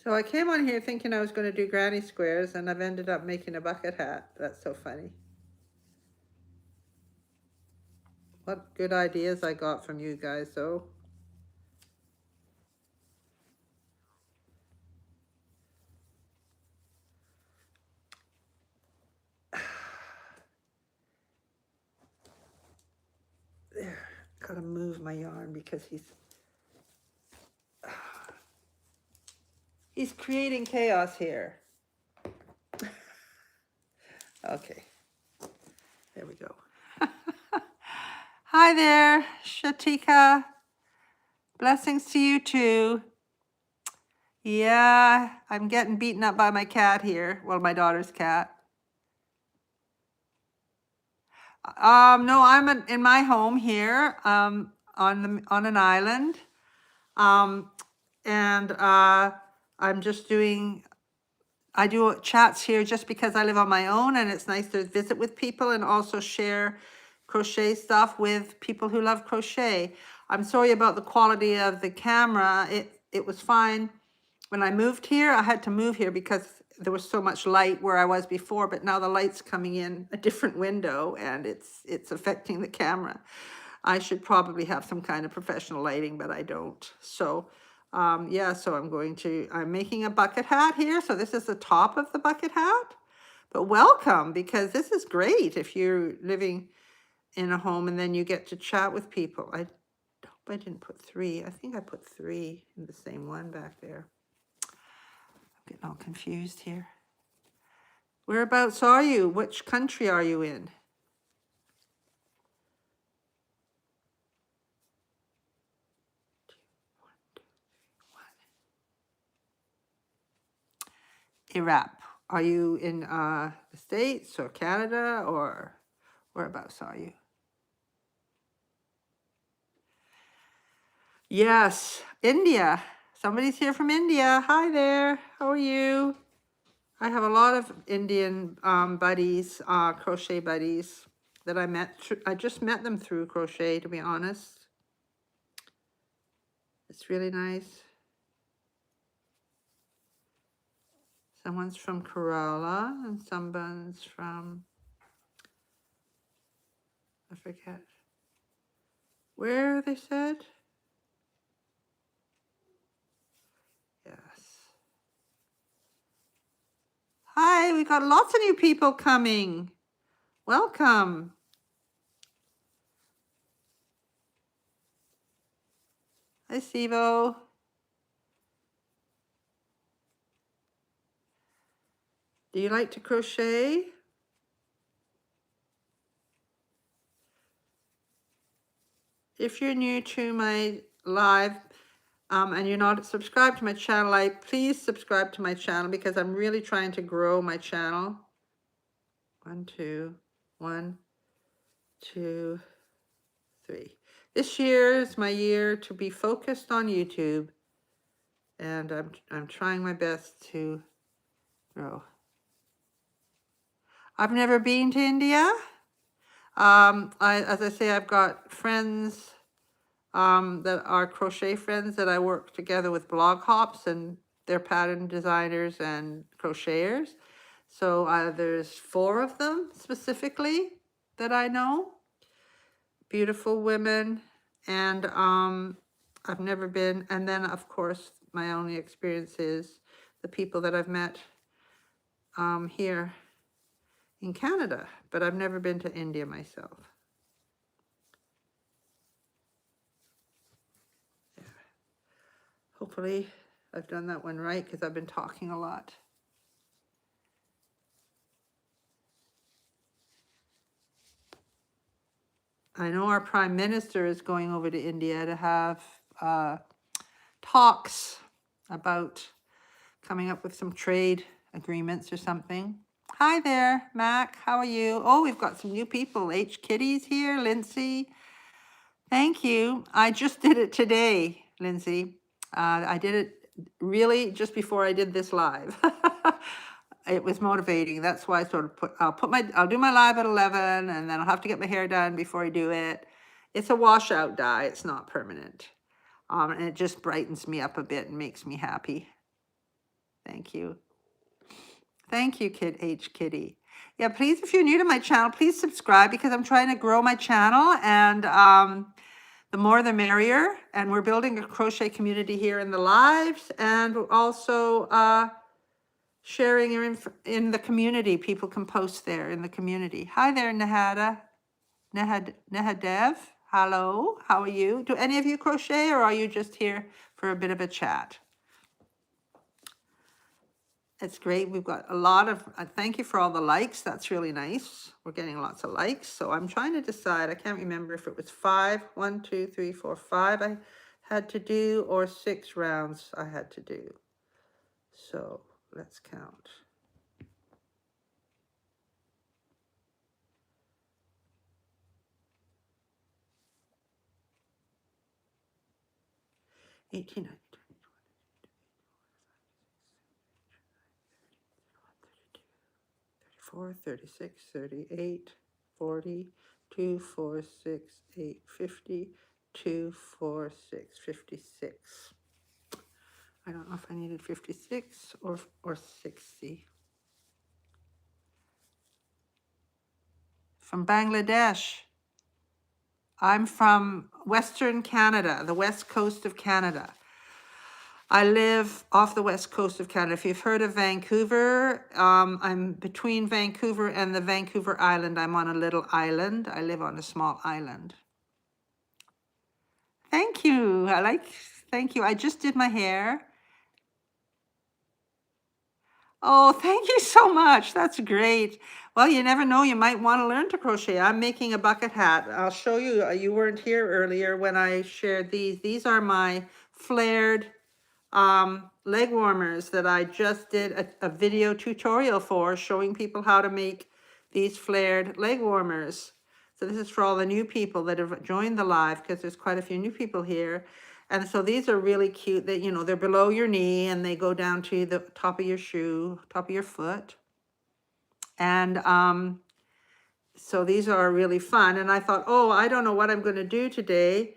So I came on here thinking I was going to do granny squares, and I've ended up making a bucket hat. That's so funny. What good ideas I got from you guys, though. There, gotta move my yarn because he's creating chaos here. Okay, there we go. Hi there, Shatika. Blessings to you too. Yeah, I'm getting beaten up by my cat here. Well, my daughter's cat. No, I'm in my home here, on an island, and I'm just doing. I do chats here just because I live on my own, and it's nice to visit with people and also share crochet stuff with people who love crochet. I'm sorry about the quality of the camera. It was fine when I moved here. I had to move here because there was so much light where I was before, but now the light's coming in a different window and it's affecting the camera. I should probably have some kind of professional lighting, but I don't. So yeah, so I'm making a bucket hat here. So this is the top of the bucket hat, but welcome, because this is great if you're living in a home and then you get to chat with people. I hope I didn't put 3. I think I put 3 in the same one back there. I'm getting all confused here. Whereabouts are you? Which country are you in? Iraq. Are you in the States or Canada, or whereabouts are you? Yes, India. Somebody's here from India. Hi there. How are you? I have a lot of Indian buddies, crochet buddies that I met. I just met them through crochet, to be honest. It's really nice. Someone's from Kerala and someone's from, I forget. Where they said? Yes. Hi, we got lots of new people coming. Welcome. Hi, Sivo. Do you like to crochet? If you're new to my live and you're not subscribed to my channel, please subscribe to my channel because I'm really trying to grow my channel. 1, 2, 1, 2, 3. This year is my year to be focused on YouTube, and I'm trying my best to grow. I've never been to India. As I say, I've got friends that are crochet friends that I work together with blog hops, and they're pattern designers and crocheters. So there's 4 of them specifically that I know. Beautiful women, and I've never been. And then, of course, my only experience is the people that I've met here in Canada, but I've never been to India myself. Yeah. Hopefully I've done that one right because I've been talking a lot. I know our Prime Minister is going over to India to have talks about coming up with some trade agreements or something. Hi there, Mac. How are you? Oh, we've got some new people. H. Kitty's here. Lindsay. Thank you. I just did it today, Lindsay. I did it really just before I did this live. It was motivating. That's why I sort of I'll do my live at 11 and then I'll have to get my hair done before I do it. It's a washout dye. It's not permanent. And it just brightens me up a bit and makes me happy. Thank you. Thank you, H. Kitty. Yeah, please, if you're new to my channel, please subscribe because I'm trying to grow my channel, and the more the merrier. And we're building a crochet community here in the lives, and also sharing in the community. People can post there in the community. Hi there, Nehadev. Hello, how are you? Do any of you crochet, or are you just here for a bit of a chat? It's great. We've got a lot of, thank you for all the likes. That's really nice. We're getting lots of likes. So I'm trying to decide. I can't remember if it was 5, 1, 2, 3, 4, 5 I had to do, or 6 rounds I had to do. So let's count. $18, 34, 36, 38, 40, 2, 4, 6, 8, 50, 2, 4, 6, 56. I don't know if I needed 56 or 60. From Bangladesh. I'm from Western Canada, the west coast of Canada. I live off the west coast of Canada. If you've heard of Vancouver, I'm between Vancouver and the Vancouver Island. I'm on a little island. I live on a small island. Thank you. Thank you. I just did my hair. Oh, thank you so much. That's great. Well, you never know. You might want to learn to crochet. I'm making a bucket hat. I'll show you. You weren't here earlier when I shared these. These are my flared leg warmers that I just did a video tutorial for, showing people how to make these flared leg warmers. So this is for all the new people that have joined the live, because there's quite a few new people here. And so these are really cute. That, you know, they're below your knee and they go down to the top of your shoe, top of your foot. And So these are really fun. And I thought, oh, I don't know what I'm going to do today.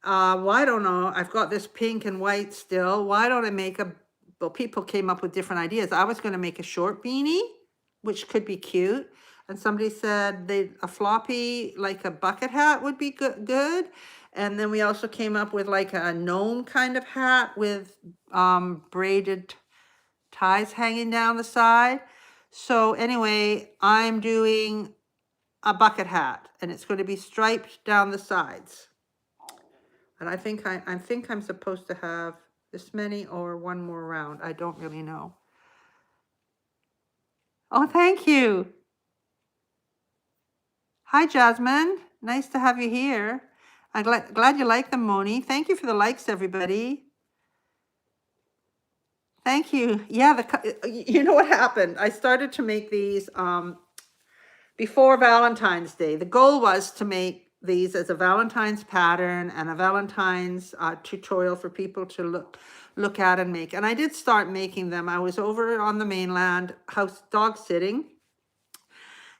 Why don't know? I've got this pink and white still. Why don't I make a, well, people came up with different ideas. I was going to make a short beanie, which could be cute. And somebody said a floppy, like a bucket hat would be good. And then we also came up with like a gnome kind of hat with braided ties hanging down the side. So anyway, I'm doing a bucket hat, and it's going to be striped down the sides. And I think I'm supposed to have this many or one more round. I don't really know. Oh, thank you. Hi, Jasmine. Nice to have you here. I'm glad you like them, Moni. Thank you for the likes, everybody. Thank you. Yeah, you know what happened? I started to make these before Valentine's Day. The goal was to make these as a Valentine's pattern and a Valentine's tutorial for people to look at and make. And I did start making them. I was over on the mainland house dog sitting,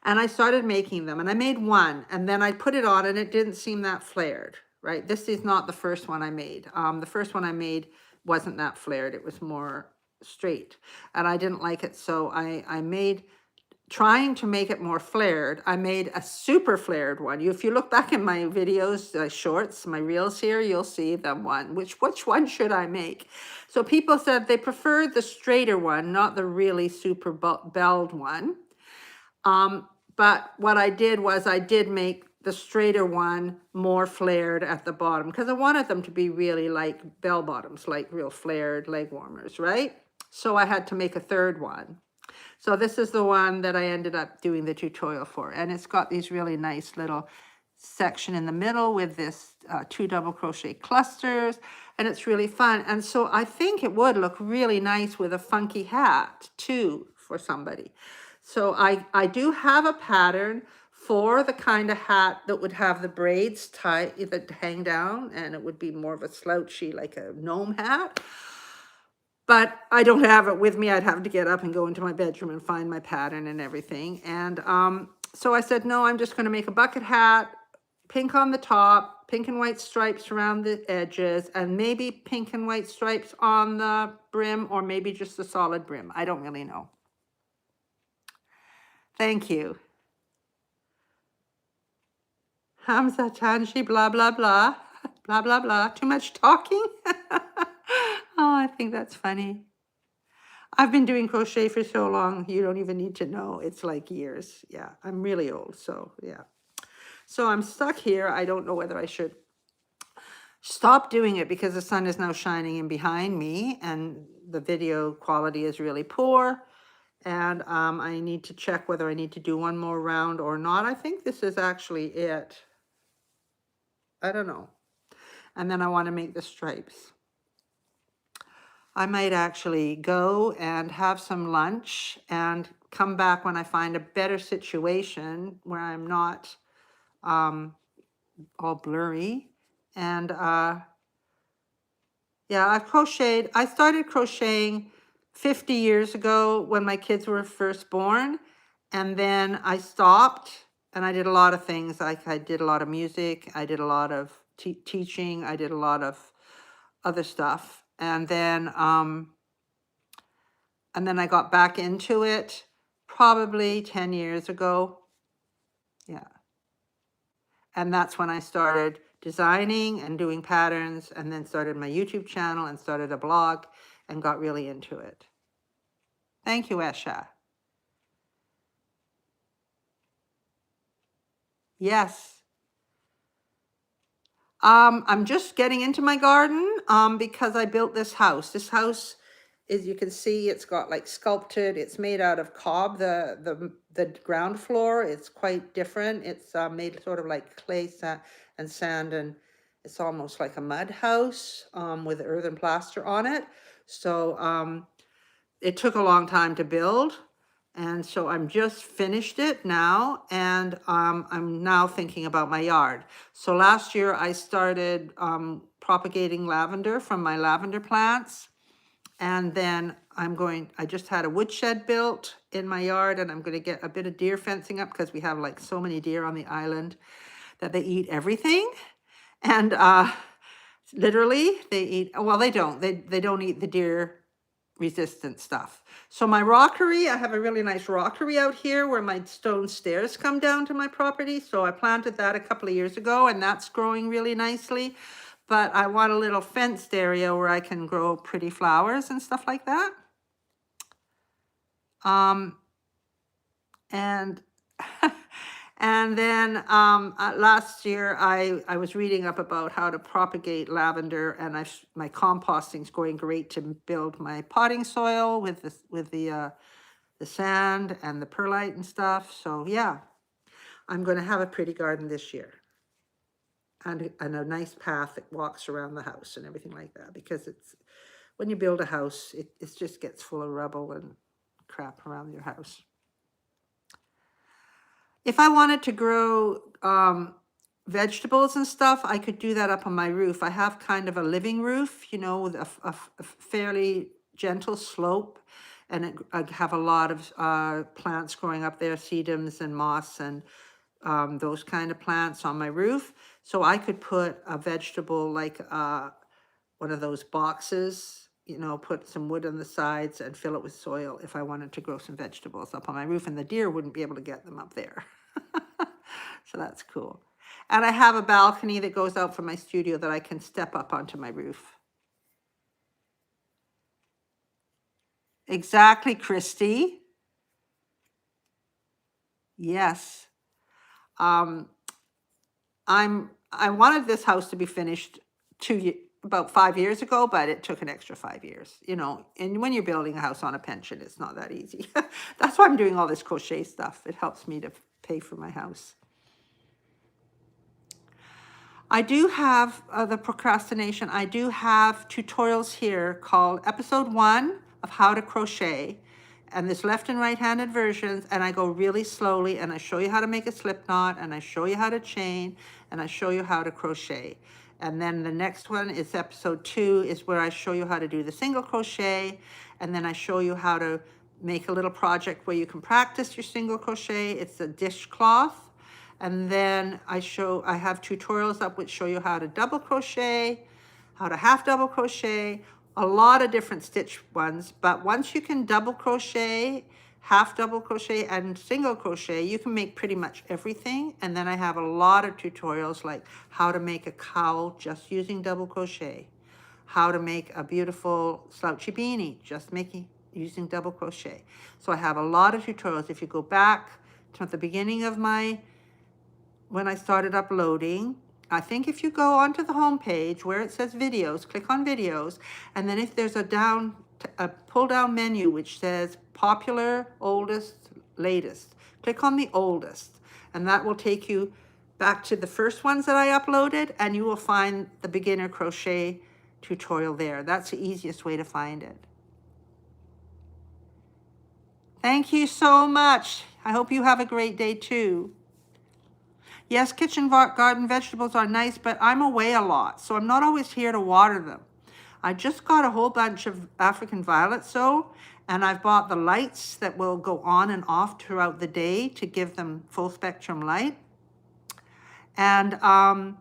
and I started making them, and I made one, and then I put it on, and it didn't seem that flared, right? This is not the first one I made. The first one I made wasn't that flared. It was more straight, and I didn't like it. So I made, trying to make it more flared, I made a super flared one. If you look back in my videos, shorts, my reels here, you'll see the one. Which one should I make? So people said they preferred the straighter one, not the really super belled one. But what I did was I did make the straighter one more flared at the bottom, because I wanted them to be really like bell bottoms, like real flared leg warmers, right? So I had to make a third one. So this is the one that I ended up doing the tutorial for. And it's got these really nice little section in the middle with this 2 double crochet clusters, and it's really fun. And so I think it would look really nice with a funky hat too for somebody. So I do have a pattern for the kind of hat that would have the braids tight that hang down, and it would be more of a slouchy, like a gnome hat. But I don't have it with me. I'd have to get up and go into my bedroom and find my pattern and everything. And so I said, no, I'm just going to make a bucket hat, pink on the top, pink and white stripes around the edges, and maybe pink and white stripes on the brim, or maybe just a solid brim. I don't really know. Thank you. Hamza Tanji, blah, blah, blah, blah, blah, blah. Too much talking? Oh, I think that's funny. I've been doing crochet for so long, you don't even need to know. It's like years. Yeah, I'm really old, so yeah. So I'm stuck here. I don't know whether I should stop doing it because the sun is now shining in behind me and the video quality is really poor. And I need to check whether I need to do one more round or not. I think this is actually it. I don't know. And then I want to make the stripes. I might actually go and have some lunch and come back when I find a better situation where I'm not all blurry. And yeah, I've crocheted. I started crocheting 50 years ago when my kids were first born. And then I stopped and I did a lot of things. Like I did a lot of music. I did a lot of teaching. I did a lot of other stuff. And then I got back into it probably 10 years ago. Yeah. And that's when I started designing and doing patterns, and then started my YouTube channel and started a blog and got really into it. Thank you, Esha. Yes. I'm just getting into my garden because I built this house. This house, as you can see, it's got like sculpted. It's made out of cob. The ground floor is quite different. It's made sort of like clay and sand, and it's almost like a mud house with earthen plaster on it. So it took a long time to build. And so I'm just finished it now, and I'm now thinking about my yard. So last year I started propagating lavender from my lavender plants. And then I just had a woodshed built in my yard, and I'm going to get a bit of deer fencing up because we have like so many deer on the island that they eat everything. And literally they eat, well, they don't eat the deer resistant stuff. So my rockery, I have a really nice rockery out here where my stone stairs come down to my property. So I planted that a couple of years ago, and that's growing really nicely. But I want a little fenced area where I can grow pretty flowers and stuff like that. And and then last year I was reading up about how to propagate lavender, and my composting's going great to build my potting soil with the sand and the perlite and stuff. So yeah, I'm going to have a pretty garden this year, and a nice path that walks around the house and everything like that, because when you build a house, it just gets full of rubble and crap around your house. If I wanted to grow vegetables and stuff, I could do that up on my roof. I have kind of a living roof, you know, with a fairly gentle slope, and I have a lot of plants growing up there, sedums and moss and those kind of plants on my roof. So I could put a vegetable like one of those boxes, you know, put some wood on the sides and fill it with soil if I wanted to grow some vegetables up on my roof, and the deer wouldn't be able to get them up there. So that's cool. And I have a balcony that goes out from my studio that I can step up onto my roof. Exactly, Christy. Yes. I wanted this house to be finished about 5 years ago, but it took an extra 5 years, you know, and when you're building a house on a pension, it's not that easy. That's why I'm doing all this crochet stuff. It helps me to pay for my house. I do have the procrastination. I do have tutorials here called episode 1 of how to crochet. And there's left and right-handed versions, and I go really slowly, and I show you how to make a slip knot, and I show you how to chain, and I show you how to crochet. And then the next one is episode 2, is where I show you how to do the single crochet, and then I show you how to make a little project where you can practice your single crochet. It's a dishcloth. And then I have tutorials up which show you how to double crochet, how to half double crochet, a lot of different stitch ones. But once you can double crochet, half double crochet, and single crochet, you can make pretty much everything. And then I have a lot of tutorials like how to make a cowl just using double crochet, how to make a beautiful slouchy beanie just using double crochet. So I have a lot of tutorials. If you go back to the beginning of when I started uploading, I think if you go onto the home page where it says videos, click on videos, and then if there's a pull down menu which says popular, oldest, latest, click on the oldest, and that will take you back to the first ones that I uploaded, and you will find the beginner crochet tutorial there. That's the easiest way to find it. Thank you so much. I hope you have a great day too. Yes, kitchen garden vegetables are nice, but I'm away a lot, so I'm not always here to water them. I just got a whole bunch of African violets, and I've bought the lights that will go on and off throughout the day to give them full spectrum light. And and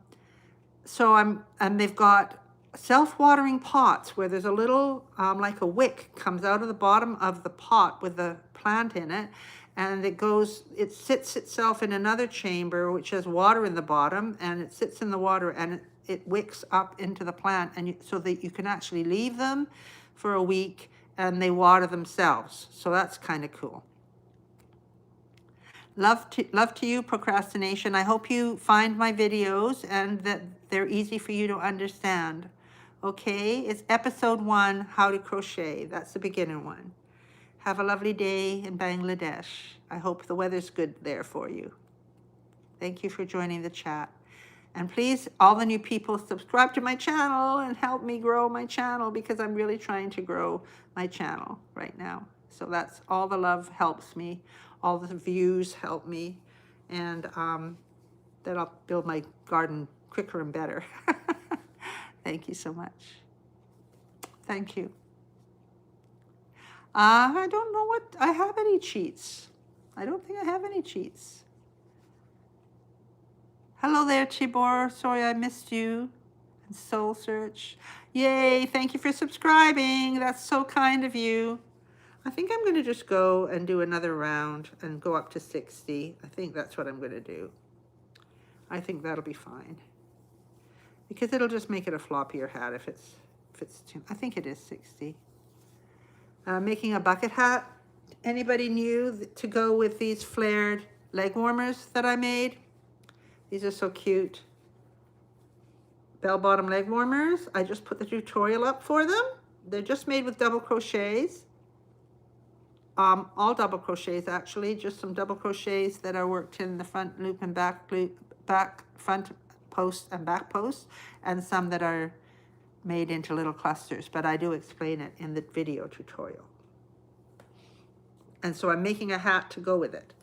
they've got self-watering pots where there's a little, like a wick comes out of the bottom of the pot with the plant in it, and it sits itself in another chamber which has water in the bottom, and it sits in the water, and it wicks up into the plant, and so that you can actually leave them for a week and they water themselves. So that's kind of cool. Love to you, procrastination. I hope you find my videos and that they're easy for you to understand. Okay, it's episode 1, how to crochet. That's the beginner one. Have a lovely day in Bangladesh. I hope the weather's good there for you. Thank you for joining the chat. And please, all the new people, subscribe to my channel and help me grow my channel, because I'm really trying to grow my channel right now. So that's all the love helps me. All the views help me. And then I'll build my garden quicker and better. Thank you so much. Thank you. I don't know what I have any cheats. I don't think I have any cheats. Hello there, Tibor. Sorry I missed you. And Soul Search. Yay, thank you for subscribing. That's so kind of you. I think I'm going to just go and do another round and go up to 60. I think that's what I'm going to do. I think that'll be fine. Because it'll just make it a floppier hat if it's too, I think it is 60. Making a bucket hat. Anybody new to go with these flared leg warmers that I made? These are so cute. Bell-bottom leg warmers. I just put the tutorial up for them. They're just made with double crochets. All double crochets actually, just some double crochets that are worked in the front loop and back loop, front post and back post, and some that are made into little clusters, but I do explain it in the video tutorial. And so I'm making a hat to go with it.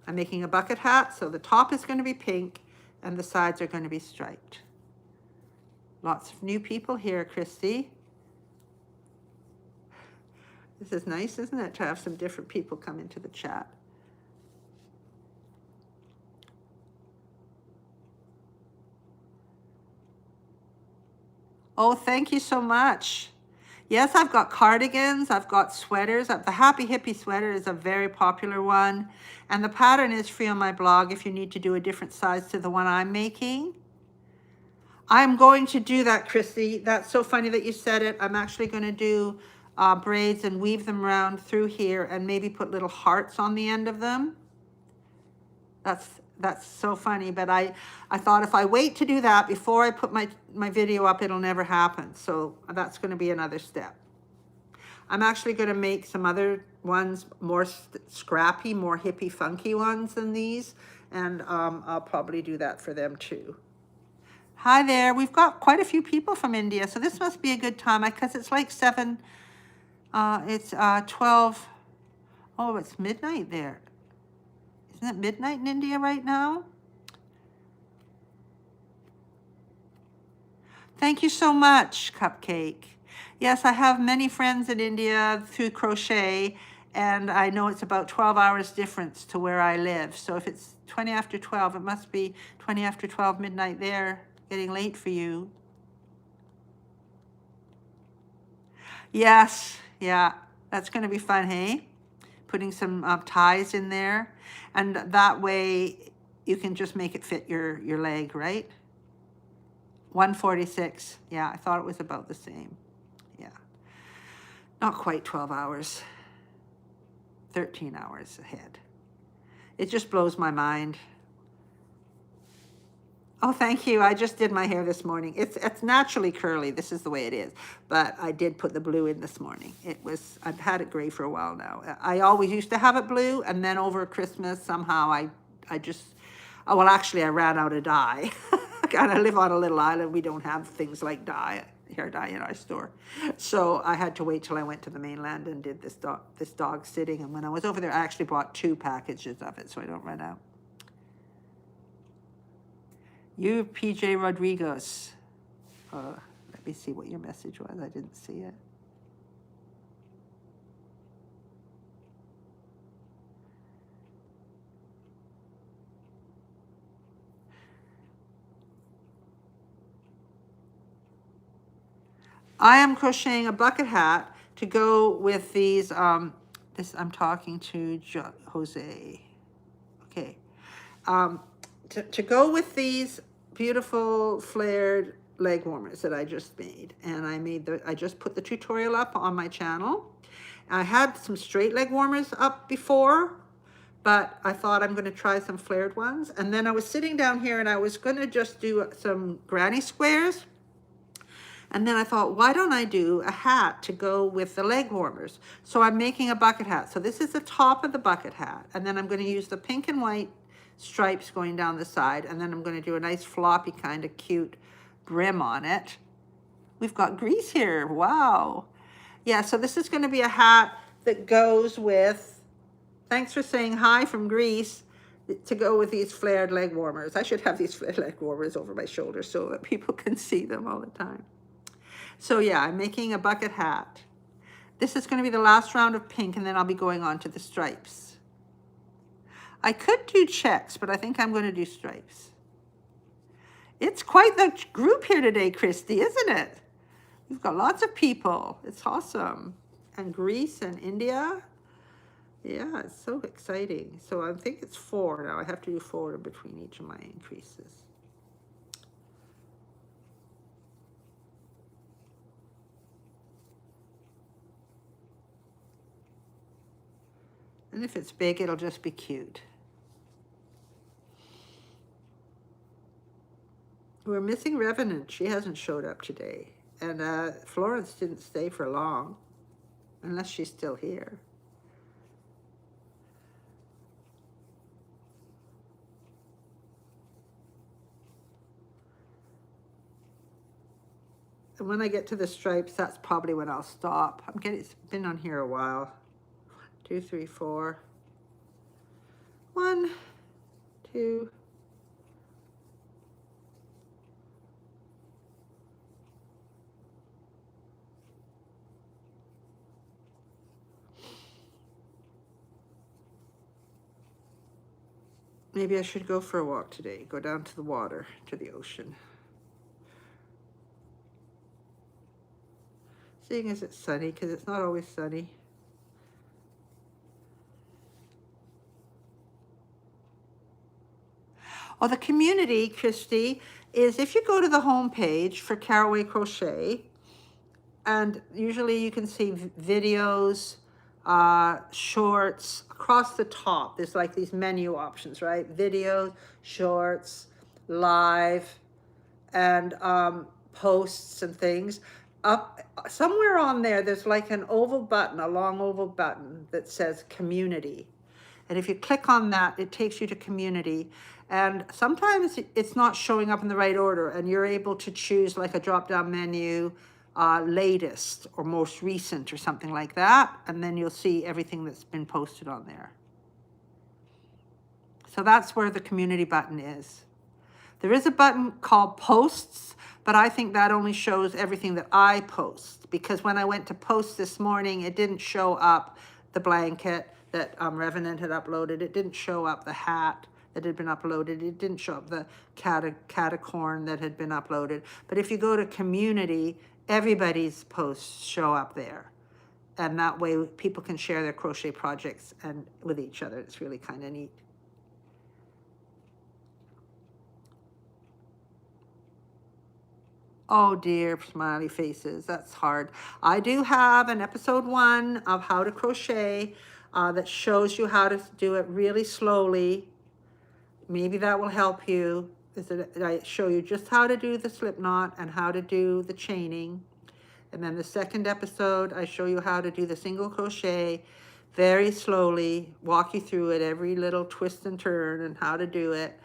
I'm making a bucket hat, so the top is going to be pink and the sides are going to be striped. Lots of new people here, Christy. This is nice, isn't it, to have some different people come into the chat. Oh, thank you so much. Yes, I've got cardigans, I've got sweaters. The Happy Hippie sweater is a very popular one. And the pattern is free on my blog if you need to do a different size to the one I'm making. I'm going to do that, Christy. That's so funny that you said it. I'm actually going to do braids and weave them around through here and maybe put little hearts on the end of them. That's so funny, but I thought if I wait to do that before I put my video up, it'll never happen. So that's going to be another step. I'm actually going to make some other ones, more scrappy, more hippie, funky ones than these, and I'll probably do that for them too. Hi there. We've got quite a few people from India, so this must be a good time because it's like 7, it's 12. Oh, it's midnight there. Isn't it midnight in India right now? Thank you so much, Cupcake. Yes, I have many friends in India through crochet, and I know it's about 12 hours difference to where I live. So if it's 20 after 12, it must be 20 after 12 midnight there, getting late for you. Yes, yeah, that's going to be fun, hey? Putting some ties in there, and that way you can just make it fit your leg, right? 146. Yeah, I thought it was about the same. Yeah, not quite 12 hours, 13 hours ahead. It just blows my mind. Oh, thank you. I just did my hair this morning. It's naturally curly. This is the way it is. But I did put the blue in this morning. I've had it gray for a while now. I always used to have it blue, and then over Christmas, somehow I just, well, actually, I ran out of dye. And I live on a little island. We don't have things like dye, hair dye in our store. So I had to wait till I went to the mainland and did this dog sitting. And when I was over there, I actually bought 2 packages of it so I don't run out. You, PJ Rodriguez. Let me see what your message was. I didn't see it. I am crocheting a bucket hat to go with these. I'm talking to Jose. Okay. To go with these beautiful flared leg warmers that I just made, and I just put the tutorial up on my channel. I had some straight leg warmers up before, but I thought I'm going to try some flared ones. And then I was sitting down here and I was going to just do some granny squares. And then I thought, why don't I do a hat to go with the leg warmers? So I'm making a bucket hat. So this is the top of the bucket hat, and then I'm going to use the pink and white stripes going down the side, and then I'm going to do a nice floppy kind of cute brim on it. We've got Greece here. Wow. Yeah, so this is going to be a hat that goes with, thanks for saying hi from Greece, to go with these flared leg warmers. I should have these flared leg warmers over my shoulders so that people can see them all the time. So yeah, I'm making a bucket hat. This is going to be the last round of pink, and then I'll be going on to the stripes. I could do checks, but I think I'm going to do stripes. It's quite the group here today, Christy, isn't it? We've got lots of people. It's awesome. And Greece and India. Yeah, it's so exciting. So I think it's 4 now. I have to do 4 in between each of my increases. And if it's big, it'll just be cute. We're missing Revenant. She hasn't showed up today. And Florence didn't stay for long, unless she's still here. And when I get to the stripes, that's probably when I'll stop. It's been on here a while. 2, 3, 4. 1, 2. Maybe I should go for a walk today. Go down to the water, to the ocean. Seeing as it's sunny, because it's not always sunny. Oh, the community, Christy, is if you go to the home page for Carroway Crochet, and usually you can see videos, shorts across the top. There's like these menu options, right? Videos, shorts, live, and posts and things. Up somewhere on there, there's like an oval button, a long oval button that says community. And if you click on that, it takes you to community. And sometimes it's not showing up in the right order, and you're able to choose like a drop-down menu, latest or most recent or something like that. And then you'll see everything that's been posted on there. So that's where the community button is. There is a button called posts, but I think that only shows everything that I post, because when I went to post this morning, it didn't show up the blanket that Revenant had uploaded. It didn't show up the hat that had been uploaded. It didn't show up the catacorn that had been uploaded. But if you go to community, everybody's posts show up there. And that way people can share their crochet projects and with each other. It's really kind of neat. Oh dear, smiley faces, that's hard. I do have an episode 1 of how to crochet that shows you how to do it really slowly. Maybe that will help you. I show you just how to do the slip knot and how to do the chaining. And then the second episode, I show you how to do the single crochet very slowly, walk you through it, every little twist and turn and how to do it.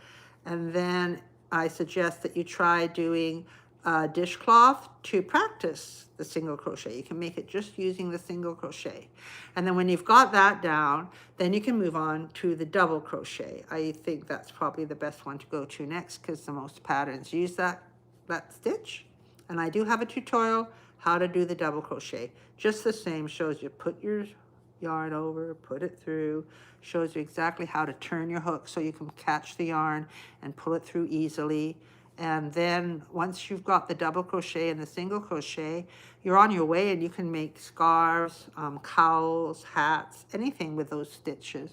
And then I suggest that you try doing dishcloth to practice the single crochet. You can make it just using the single crochet. And then when you've got that down, then you can move on to the double crochet. I think that's probably the best one to go to next, because the most patterns use that stitch. And I do have a tutorial how to do the double crochet. Just the same, shows you put your yarn over, put it through, shows you exactly how to turn your hook so you can catch the yarn and pull it through easily. And then once you've got the double crochet and the single crochet, you're on your way, and you can make scarves, cowls, hats, anything with those stitches.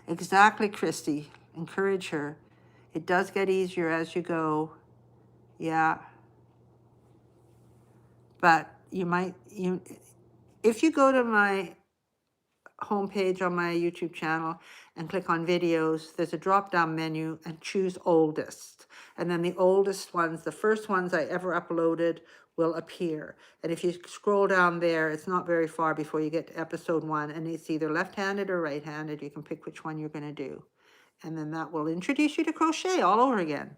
Exactly, Christy. Encourage her. It does get easier as you go. Yeah. But if you go to my homepage on my YouTube channel and click on videos, there's a drop-down menu, and choose oldest. And then the oldest ones, the first ones I ever uploaded, will appear. And if you scroll down there, it's not very far before you get to episode 1, and it's either left-handed or right-handed. You can pick which one you're going to do. And then that will introduce you to crochet all over again.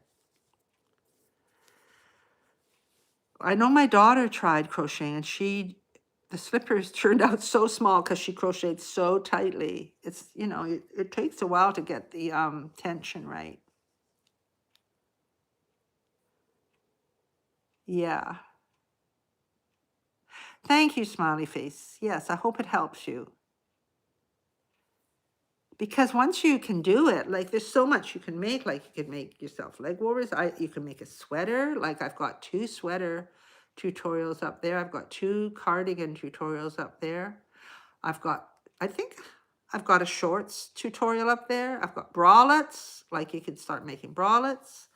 I know my daughter tried crocheting, and the slippers turned out so small because she crocheted so tightly. It's, it takes a while to get the tension right. Yeah. Thank you, smiley face. Yes, I hope it helps you. Because once you can do it, like there's so much you can make. Like you can make yourself leg warmers. You can make a sweater. Like I've got 2 sweater tutorials up there. I've got 2 cardigan tutorials up there. I think I've got a shorts tutorial up there. I've got bralettes, like you can start making bralettes.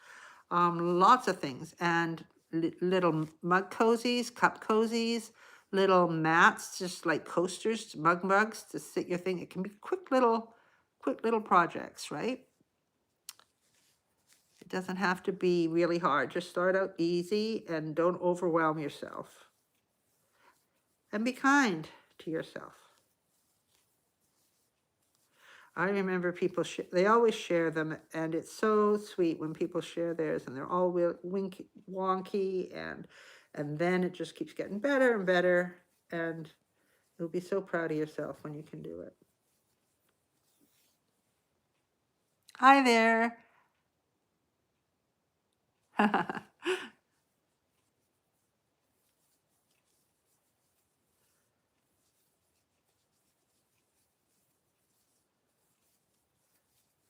Lots of things. And little mug cozies, cup cozies, little mats, just like coasters, mugs to sit your thing. It can be quick little projects, right? It doesn't have to be really hard. Just start out easy and don't overwhelm yourself. And be kind to yourself. I remember people, they always share them, and it's so sweet when people share theirs, and they're all wonky, and then it just keeps getting better and better, and you'll be so proud of yourself when you can do it. Hi there.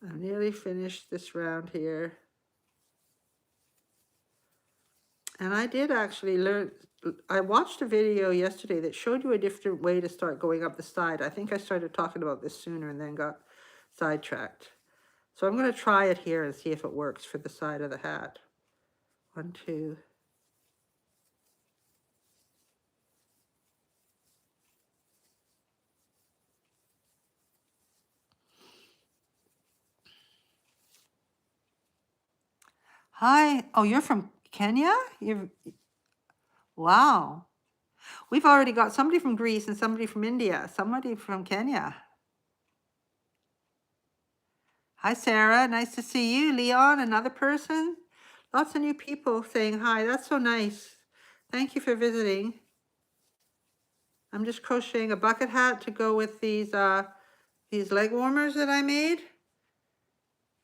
I'm nearly finished this round here. And I did actually learn, I watched a video yesterday that showed you a different way to start going up the side. I think I started talking about this sooner and then got sidetracked. So I'm going to try it here and see if it works for the side of the hat. 1, 2. Hi. Oh, you're from Kenya? Wow. We've already got somebody from Greece and somebody from India, somebody from Kenya. Hi, Sarah. Nice to see you. Leon, another person. Lots of new people saying hi. That's so nice. Thank you for visiting. I'm just crocheting a bucket hat to go with these leg warmers that I made.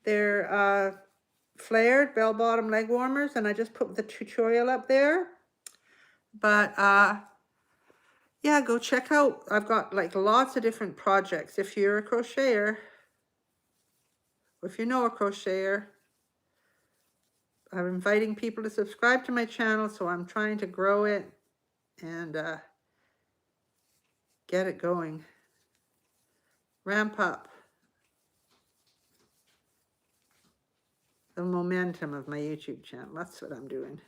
They're flared bell-bottom leg warmers, and I just put the tutorial up there. But yeah, go check out. I've got like lots of different projects. If you're a crocheter, or if you know a crocheter, I'm inviting people to subscribe to my channel, so I'm trying to grow it and get it going. Ramp up the momentum of my YouTube channel. That's what I'm doing.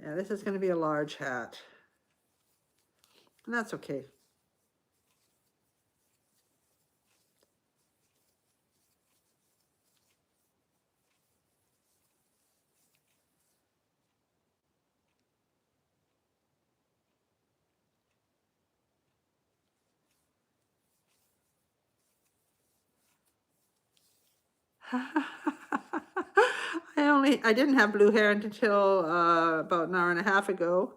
Yeah, this is going to be a large hat. And that's okay. I didn't have blue hair until about an hour and a half ago.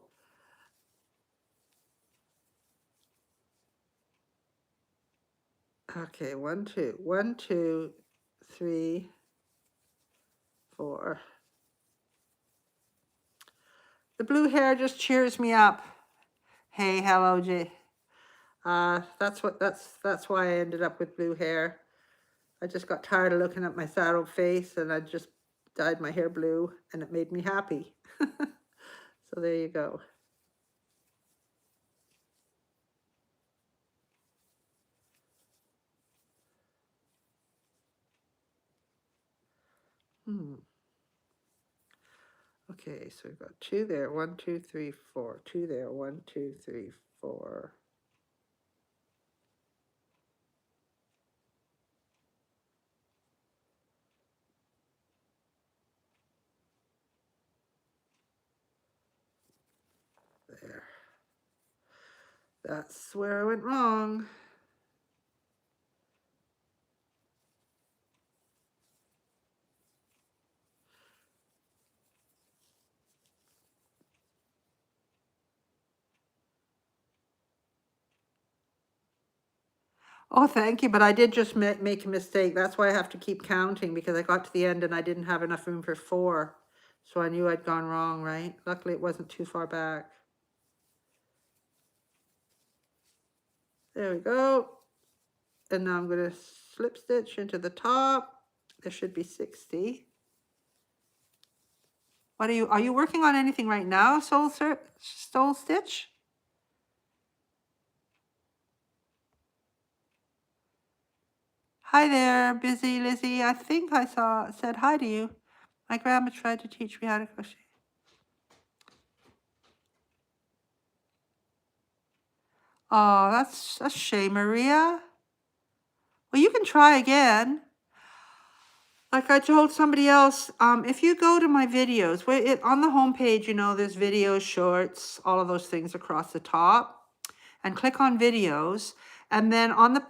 Okay, 1, 2, 1, 2, 3, 4. The blue hair just cheers me up. Hey, hello, Jay. That's why I ended up with blue hair. I just got tired of looking at my saddle face, and I just dyed my hair blue, and it made me happy. So there you go. Okay, so we've got 2 there. 1, 2, 3, 4. 2 there. 1, 2, 3, 4. There. That's where I went wrong. Oh, thank you, but I did just make a mistake. That's why I have to keep counting, because I got to the end and I didn't have enough room for 4. So I knew I'd gone wrong, right? Luckily it wasn't too far back. There we go. And now I'm going to slip stitch into the top. There should be 60. What are you working on anything right now, Soul Stitch? Hi there, Busy Lizzie. I think I said hi to you. My grandma tried to teach me how to crochet. Oh, that's a shame, Maria. Well, you can try again. Like I told somebody else, if you go to my videos, on the homepage, you know, there's videos, shorts, all of those things across the top, and click on videos, and then on the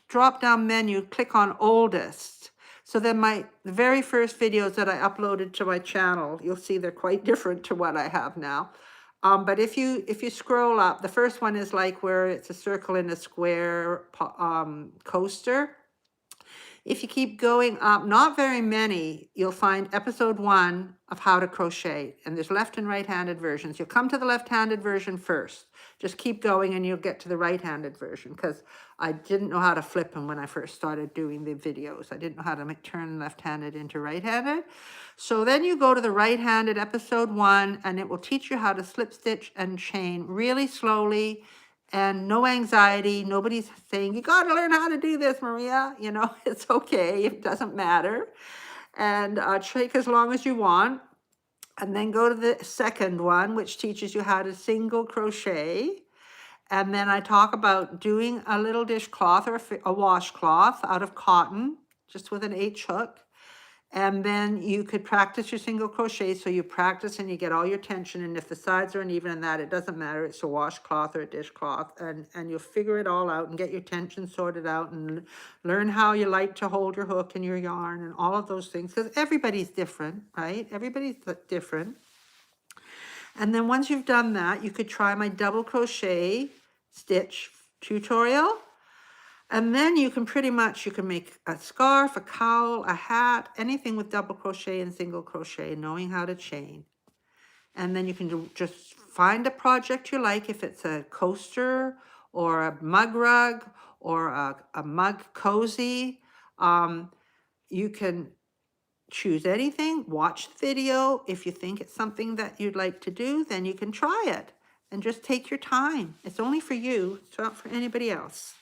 drop-down menu, click on oldest. So then the very first videos that I uploaded to my channel, you'll see they're quite different to what I have now. But if you scroll up, the first one is like where it's a circle in a square coaster. If you keep going up, not very many, you'll find episode 1 of how to crochet, and there's left and right-handed versions. You'll come to the left-handed version first. Just keep going and you'll get to the right-handed version, because I didn't know how to flip them when I first started doing the videos. I didn't know how to turn left-handed into right-handed. So then you go to the right-handed episode 1, and it will teach you how to slip stitch and chain really slowly. And no anxiety. Nobody's saying, you got to learn how to do this, Maria. You know, it's okay. It doesn't matter. And take as long as you want. And then go to the second one, which teaches you how to single crochet. And then I talk about doing a little dishcloth or a washcloth out of cotton, just with an H hook. And then you could practice your single crochet. So you practice and you get all your tension. And if the sides are uneven and that, it doesn't matter. It's a washcloth or a dishcloth. And you'll figure it all out and get your tension sorted out and learn how you like to hold your hook and your yarn and all of those things. Because everybody's different, right? Everybody's different. And then once you've done that, you could try my double crochet stitch tutorial. And then you can you can make a scarf, a cowl, a hat, anything with double crochet and single crochet, knowing how to chain. And then you can just find a project you like, if it's a coaster or a mug rug or a mug cozy. You can choose anything, watch the video. If you think it's something that you'd like to do, then you can try it and just take your time. It's only for you, it's not for anybody else.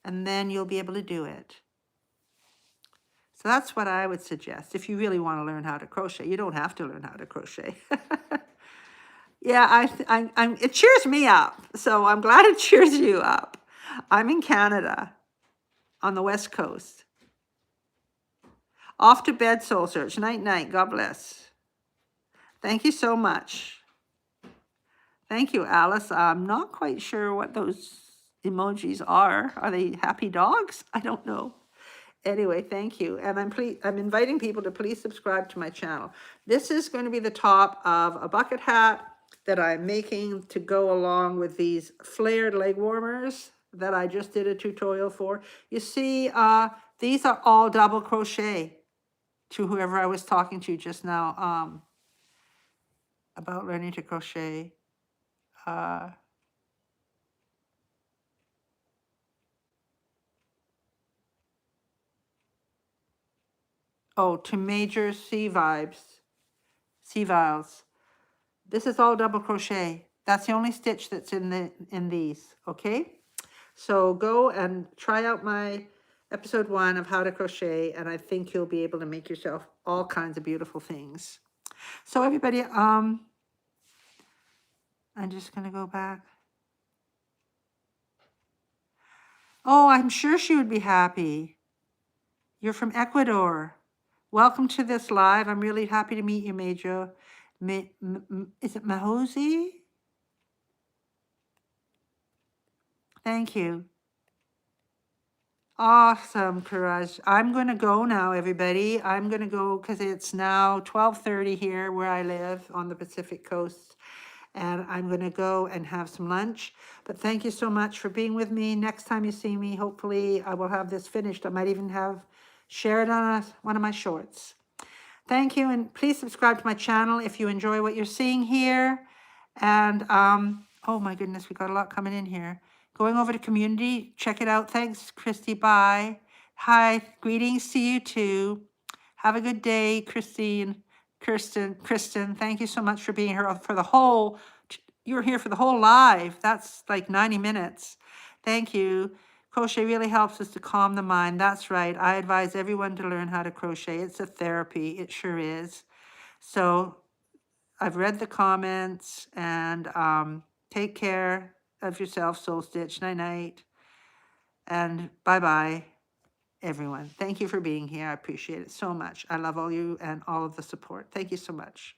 And then you'll be able to do it. So that's what I would suggest if you really want to learn how to crochet. You don't have to learn how to crochet. Yeah, it cheers me up. So I'm glad it cheers you up. I'm in Canada on the West Coast. Off to bed, Soul Search. Night, night. God bless. Thank you so much. Thank you, Alice. I'm not quite sure what those emojis are. Are they happy dogs? I don't know. Anyway, thank you. And I'm inviting people to please subscribe to my channel. This is going to be the top of a bucket hat that I'm making to go along with these flared leg warmers that I just did a tutorial for. You see, these are all double crochet, to whoever I was talking to just now about learning to crochet. Oh, to major C vials. This is all double crochet. That's the only stitch that's in these, okay? So go and try out my episode 1 of how to crochet, and I think you'll be able to make yourself all kinds of beautiful things. So everybody, I'm just gonna go back. Oh, I'm sure she would be happy. You're from Ecuador. Welcome to this live. I'm really happy to meet you, Major. Is it Mahosi? Thank you. Awesome, Courage. I'm going to go now, everybody. I'm going to go because it's now 12:30 here where I live on the Pacific Coast. and I'm going to go and have some lunch. But thank you so much for being with me. Next time you see me, hopefully I will have this finished. I might even have shared on one of my shorts. Thank you, and please subscribe to my channel if you enjoy what you're seeing here. And oh my goodness, we got a lot coming in here. Going over to community, check it out. Thanks, Christy. Bye. Hi, greetings to you too. Have a good day, Christine. Kristen, thank you so much for being here for the whole, you were here for the whole live. That's like 90 minutes. Thank you. Crochet really helps us to calm the mind. That's right. I advise everyone to learn how to crochet. It's a therapy. It sure is. So I've read the comments, and take care of yourself, Soul Stitch. Night night. And bye-bye, everyone. Thank you for being here. I appreciate it so much. I love all you and all of the support. Thank you so much.